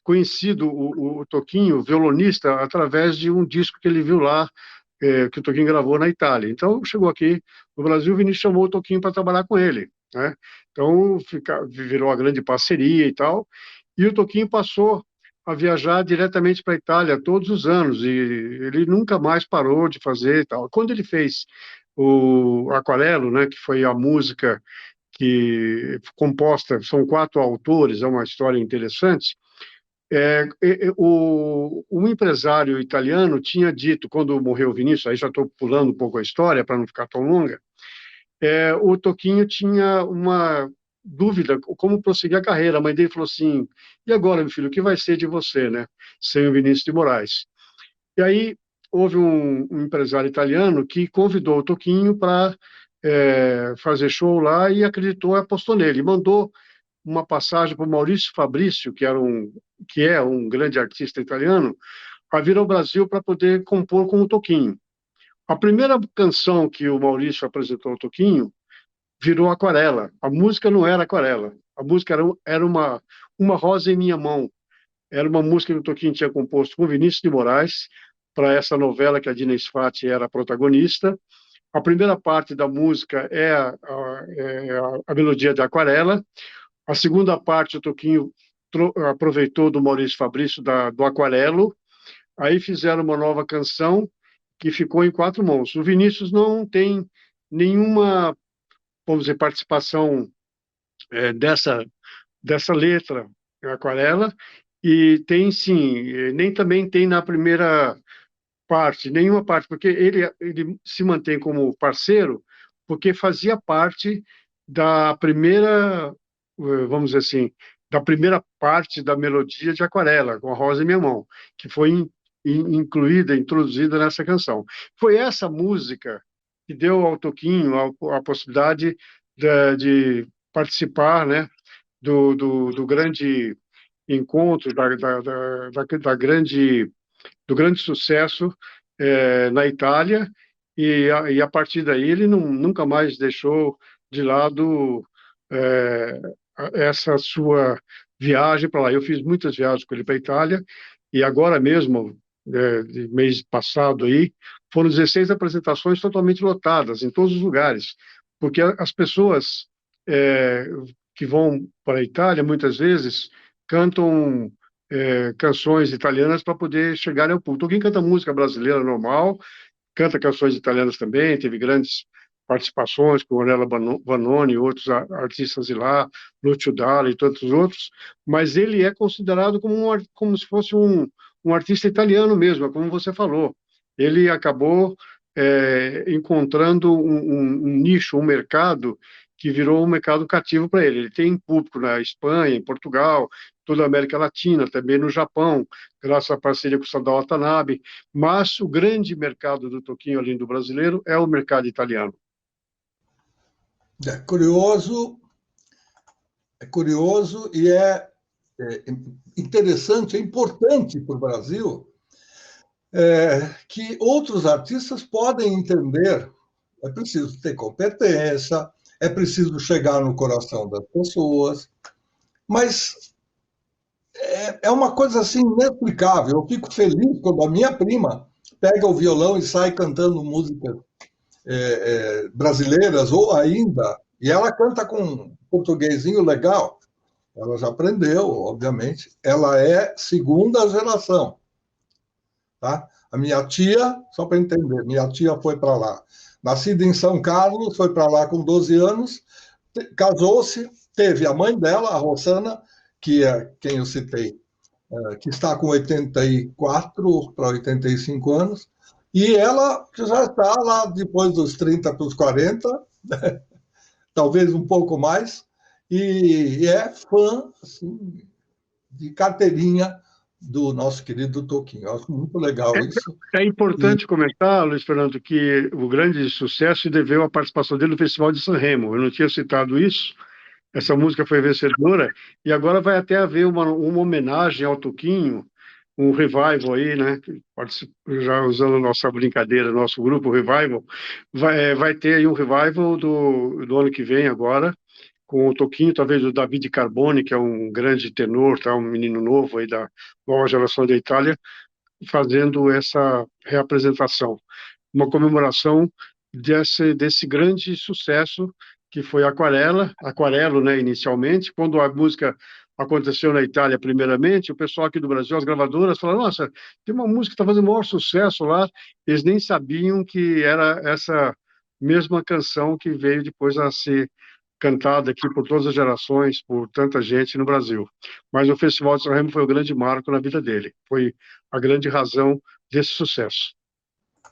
conhecido o Toquinho, violonista, através de um disco que ele viu lá, que o Toquinho gravou na Itália. Então, chegou aqui no Brasil, o Vinícius chamou o Toquinho para trabalhar com ele, né? Então, virou uma grande parceria e tal, e o Toquinho passou a viajar diretamente para a Itália todos os anos, e ele nunca mais parou de fazer e tal. Quando ele fez o Aquarelo, né, que foi a música que composta, são 4 autores, é uma história interessante. Um empresário italiano tinha dito, quando morreu o Vinícius, aí já estou pulando um pouco a história para não ficar tão longa, o Toquinho tinha uma dúvida como prosseguir a carreira. A mãe dele falou assim: e agora, meu filho, o que vai ser de você, né, sem o Vinícius de Moraes? E aí houve um empresário italiano que convidou o Toquinho para fazer show lá e acreditou e apostou nele. Mandou uma passagem para o Maurício Fabrício, que é um grande artista italiano, a vir ao Brasil para poder compor com o Toquinho. A primeira canção que o Maurício apresentou ao Toquinho virou Aquarela. A música não era Aquarela, a música era uma Rosa em Minha Mão. Era uma música que o Toquinho tinha composto com Vinícius de Moraes, para essa novela que a Dina Sfati era a protagonista. A primeira parte da música é a melodia de Aquarela. A segunda parte, o Toquinho aproveitou do Maurício Fabrício, do Aquarelo, aí fizeram uma nova canção que ficou em 4 mãos. O Vinícius não tem nenhuma, vamos dizer, participação dessa letra, Aquarela, e tem sim, nem também tem na primeira parte, nenhuma parte, porque ele se mantém como parceiro, porque fazia parte da primeira, vamos dizer assim, da primeira parte da melodia de Aquarela, com a Rosa em Minha Mão, que foi incluída, introduzida nessa canção. Foi essa música que deu ao Toquinho a possibilidade de participar, né, do grande encontro, do grande sucesso na Itália, e a partir daí ele nunca mais deixou de lado é, essa sua viagem para lá. Eu fiz muitas viagens com ele para a Itália, e agora mesmo, de mês passado aí, foram 16 apresentações totalmente lotadas em todos os lugares, porque as pessoas que vão para a Itália, muitas vezes, cantam canções italianas para poder chegar ao público. Alguém canta música brasileira normal, canta canções italianas também, teve grandes participações com Ornella Vanoni e outros artistas de lá, Lucio Dalla e tantos outros, mas ele é considerado como se fosse um artista italiano mesmo, é como você falou. Ele acabou encontrando um nicho, um mercado que virou um mercado cativo para ele. Ele tem público na Espanha, em Portugal, toda a América Latina, também no Japão, graças à parceria com o Sadao Watanabe, mas o grande mercado do Toquinho, além do brasileiro, é o mercado italiano. É curioso é curioso e é interessante, é importante para o Brasil, que outros artistas podem entender. É preciso ter competência, é preciso chegar no coração das pessoas, mas é uma coisa assim inexplicável. Eu fico feliz quando a minha prima pega o violão e sai cantando músicas brasileiras, ou ainda, e ela canta com um portuguesinho legal. Ela já aprendeu, obviamente. Ela é segunda geração. Tá? A minha tia, só para entender, minha tia foi para lá. Nascida em São Carlos, foi para lá com 12 anos, casou-se, teve a mãe dela, a Rosana, que é quem eu citei, que está com 84 para 85 anos, e ela já está lá depois dos 30 para os 40, talvez um pouco mais, e é fã assim, de carteirinha do nosso querido Toquinho. Eu acho muito legal isso. É E, importante comentar, Luiz Fernando, que o grande sucesso se deveu à participação dele no Festival de San Remo. Eu não tinha citado isso. Essa música foi vencedora e agora vai até haver uma homenagem ao Toquinho, um revival aí, né? Já usando a nossa brincadeira, nosso grupo Revival, vai ter aí um revival do ano que vem agora, com o Toquinho, talvez o David Carbone, que é um grande tenor, tá? Um menino novo aí da nova geração da Itália, fazendo essa reapresentação, uma comemoração desse grande sucesso que foi Aquarelo, né, inicialmente. Quando a música aconteceu na Itália primeiramente, o pessoal aqui do Brasil, as gravadoras, falaram, nossa, tem uma música que está fazendo o maior sucesso lá, eles nem sabiam que era essa mesma canção que veio depois a ser cantada aqui por todas as gerações, por tanta gente no Brasil. Mas o Festival de São Remo foi o grande marco na vida dele, foi a grande razão desse sucesso.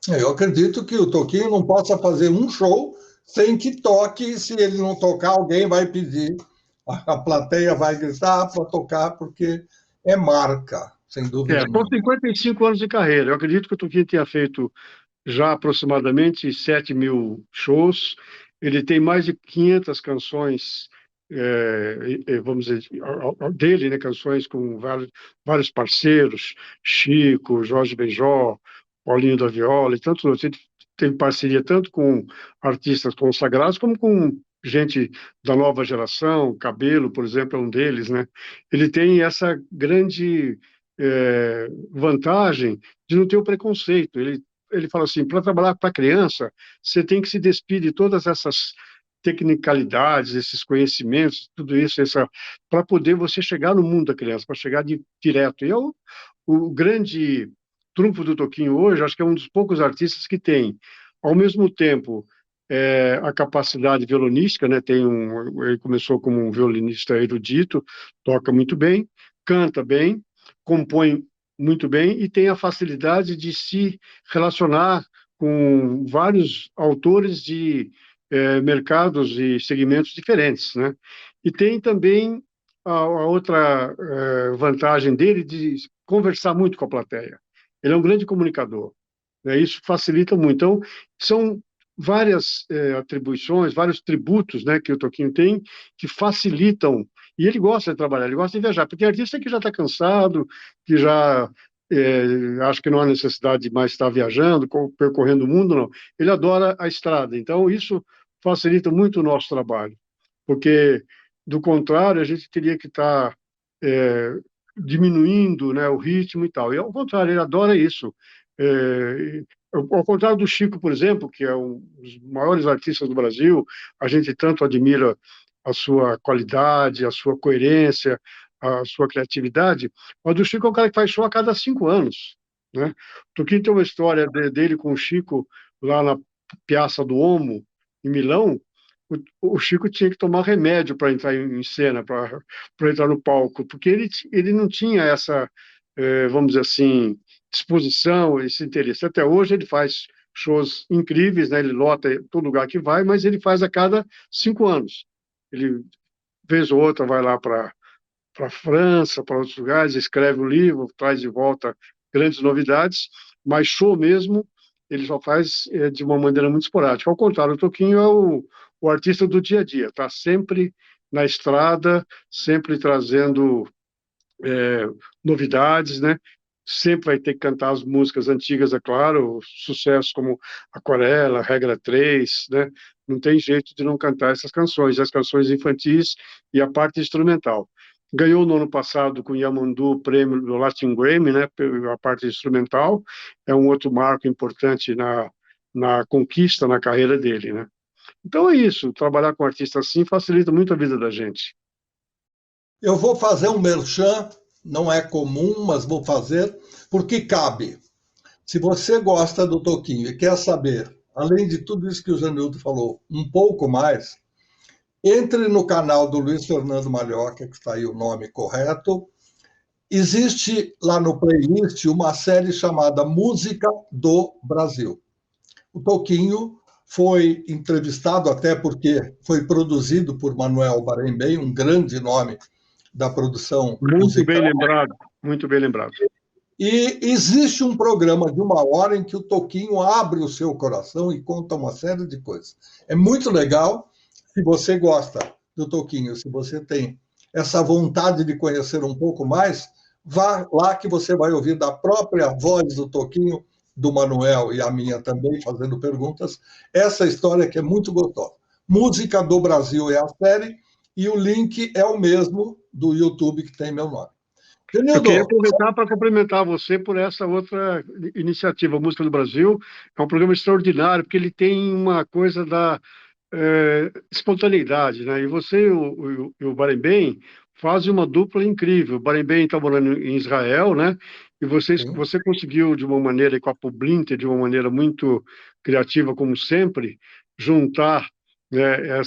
eu acredito que o Toquinho não possa fazer um show sem que toque. Se ele não tocar, alguém vai pedir. A plateia vai gritar para tocar, porque é marca, sem dúvida São nenhuma. 55 anos de carreira. Eu acredito que o Toquinho tenha feito já aproximadamente 7.000 shows. Ele tem mais de 500 canções, vamos dizer, dele, né? Canções com vários parceiros, Chico, Jorge Benjó, Paulinho da Viola e tantos outros. Ele teve parceria tanto com artistas consagrados como com gente da nova geração. Cabelo, por exemplo, é um deles, né? Ele tem essa grande vantagem de não ter o preconceito. Ele fala assim, para trabalhar para criança, você tem que se despir de todas essas tecnicalidades, esses conhecimentos, tudo isso, para poder você chegar no mundo da criança, para chegar direto. E é o grande trunfo do Toquinho hoje, acho que é um dos poucos artistas que tem, ao mesmo tempo, a capacidade violonística, né? Ele começou como um violinista erudito, toca muito bem, canta bem, compõe muito bem e tem a facilidade de se relacionar com vários autores de mercados e segmentos diferentes, né? E tem também a outra vantagem dele de conversar muito com a plateia. Ele é um grande comunicador, né? Isso facilita muito. Então, são várias atribuições, vários tributos, né, que o Toquinho tem que facilitam. E ele gosta de trabalhar, ele gosta de viajar, porque tem artista que já está cansado, que já acho que não há necessidade de mais estar viajando, percorrendo o mundo, não. Ele adora a estrada, então isso facilita muito o nosso trabalho, porque, do contrário, a gente teria que estar diminuindo, né, o ritmo e tal. E, ao contrário, ele adora isso. Ao contrário do Chico, por exemplo, que é um dos maiores artistas do Brasil, a gente tanto admira a sua qualidade, a sua coerência, a sua criatividade, mas o Chico é um cara que faz show a cada 5 anos, né? Toquinho tem uma história dele com o Chico lá na Piazza do Omo, em Milão. O Chico tinha que tomar remédio para entrar em cena, para entrar no palco, porque ele não tinha essa, vamos dizer assim, disposição, esse interesse. Até hoje ele faz shows incríveis, né? Ele lota todo lugar que vai, mas ele faz a cada 5 anos. Ele, vez ou outra, vai lá para a França, para outros lugares, escreve um livro, traz de volta grandes novidades, mas show mesmo ele só faz de uma maneira muito esporádica. Ao contrário, o Toquinho é o artista do dia a dia, está sempre na estrada, sempre trazendo novidades, né? Sempre vai ter que cantar as músicas antigas, é claro, sucessos como Aquarela, Regra 3, né? Não tem jeito de não cantar essas canções, as canções infantis e a parte instrumental. Ganhou no ano passado com Yamandu o prêmio do Latin Grammy, né? A parte instrumental, é um outro marco importante na conquista, na carreira dele, né? Então é isso, trabalhar com artista assim facilita muito a vida da gente. Eu vou fazer um merchan, não é comum, mas vou fazer, porque cabe. Se você gosta do Toquinho e quer saber, além de tudo isso que o Janildo falou, um pouco mais, entre no canal do Luiz Fernando Malhoca, que está aí o nome correto. Existe lá no playlist uma série chamada Música do Brasil. O Toquinho foi entrevistado, até porque foi produzido por Manuel Barembem, um grande nome da produção Muito bem musical. lembrado, muito bem lembrado. E existe um programa de 1 hora em que o Toquinho abre o seu coração e conta uma série de coisas. É muito legal. Se você gosta do Toquinho, se você tem essa vontade de conhecer um pouco mais, vá lá que você vai ouvir da própria voz do Toquinho, do Manuel e a minha também, fazendo perguntas, essa história que é muito gostosa. Música do Brasil é a série e o link é o mesmo do YouTube que tem meu nome. Eu queria Genildo, aproveitar para cumprimentar você por essa outra iniciativa, Música do Brasil. É um programa extraordinário, porque ele tem uma coisa da espontaneidade, né? E você e o Barembem fazem uma dupla incrível. O Barembem está morando em Israel, né? E você conseguiu, de uma maneira, e com a Publinter, de uma maneira muito criativa, como sempre, juntar, né,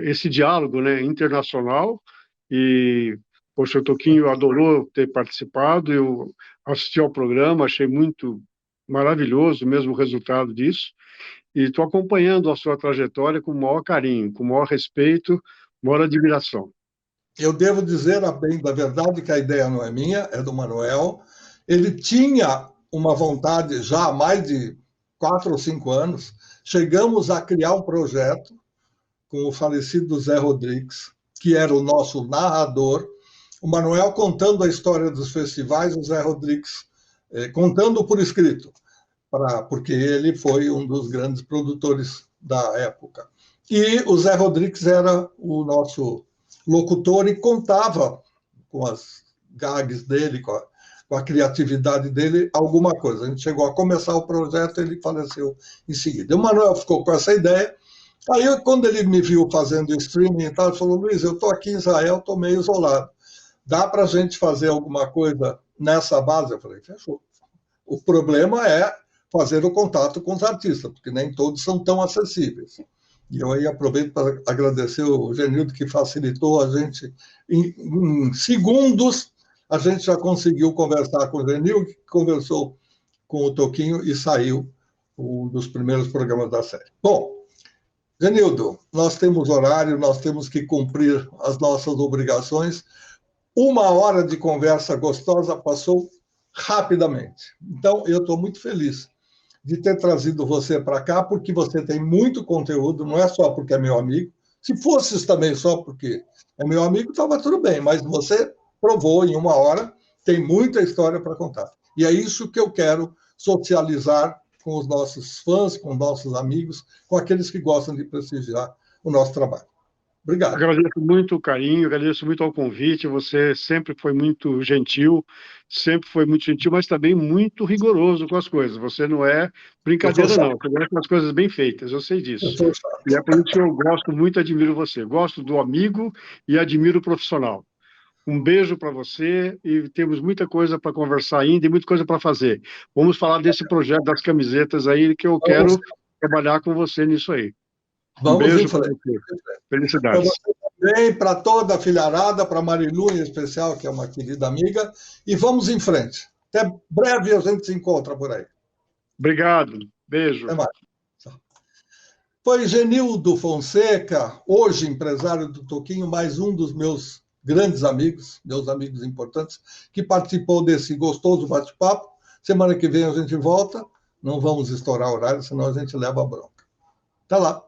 esse diálogo, né, internacional. E poxa, o Toquinho adorou ter participado, eu assisti ao programa, achei muito maravilhoso mesmo o resultado disso, e estou acompanhando a sua trajetória com o maior carinho, com o maior respeito, maior admiração. eu devo dizer, a bem da verdade, que a ideia não é minha, é do Manuel. Ele tinha uma vontade já há mais de 4 ou 5 anos. Chegamos a criar um projeto com o falecido Zé Rodrigues, que era o nosso narrador. O Manuel contando a história dos festivais, o Zé Rodrigues contando por escrito, porque ele foi um dos grandes produtores da época. E o Zé Rodrigues era o nosso locutor e contava com as gags dele, com a criatividade dele, alguma coisa. A gente chegou a começar o projeto, ele faleceu em seguida. E o Manuel ficou com essa ideia. Aí, quando ele me viu fazendo streaming e tal, ele falou: Luiz, eu estou aqui em Israel, estou meio isolado. Dá para a gente fazer alguma coisa nessa base? Eu falei: fechou. O problema é fazer o contato com os artistas, porque nem todos são tão acessíveis. E eu aí aproveito para agradecer o Genildo, que facilitou a gente. Em segundos, a gente já conseguiu conversar com o Genildo, que conversou com o Toquinho e saiu um dos primeiros programas da série. Bom, Genildo, nós temos horário, nós temos que cumprir as nossas obrigações. 1 hora de conversa gostosa passou rapidamente. Então, eu estou muito feliz de ter trazido você para cá, porque você tem muito conteúdo, não é só porque é meu amigo. Se fosse também só porque é meu amigo, estava tudo bem, mas você provou em 1 hora, tem muita história para contar. E é isso que eu quero socializar com os nossos fãs, com os nossos amigos, com aqueles que gostam de prestigiar o nosso trabalho. Obrigado. Agradeço muito o carinho, agradeço muito ao convite. Você sempre foi muito gentil, mas também muito rigoroso com as coisas. Você não é brincadeira, não. Você gosta das coisas bem feitas, eu sei disso. E é por isso que eu gosto muito e admiro você. Gosto do amigo e admiro o profissional. Um beijo para você e temos muita coisa para conversar ainda e muita coisa para fazer. Vamos falar desse projeto das camisetas aí, que eu quero trabalhar com você nisso aí. Um beijo para você. Felicidades. Para você também, para toda a filharada, para a Marilu em especial, que é uma querida amiga, e vamos em frente. Até breve a gente se encontra por aí. Obrigado. Beijo. Até mais. Foi Genildo Fonseca, hoje empresário do Toquinho, mais um dos meus grandes amigos, meus amigos importantes, que participou desse gostoso bate-papo. Semana que vem a gente volta. Não vamos estourar o horário, senão a gente leva a bronca. Até lá.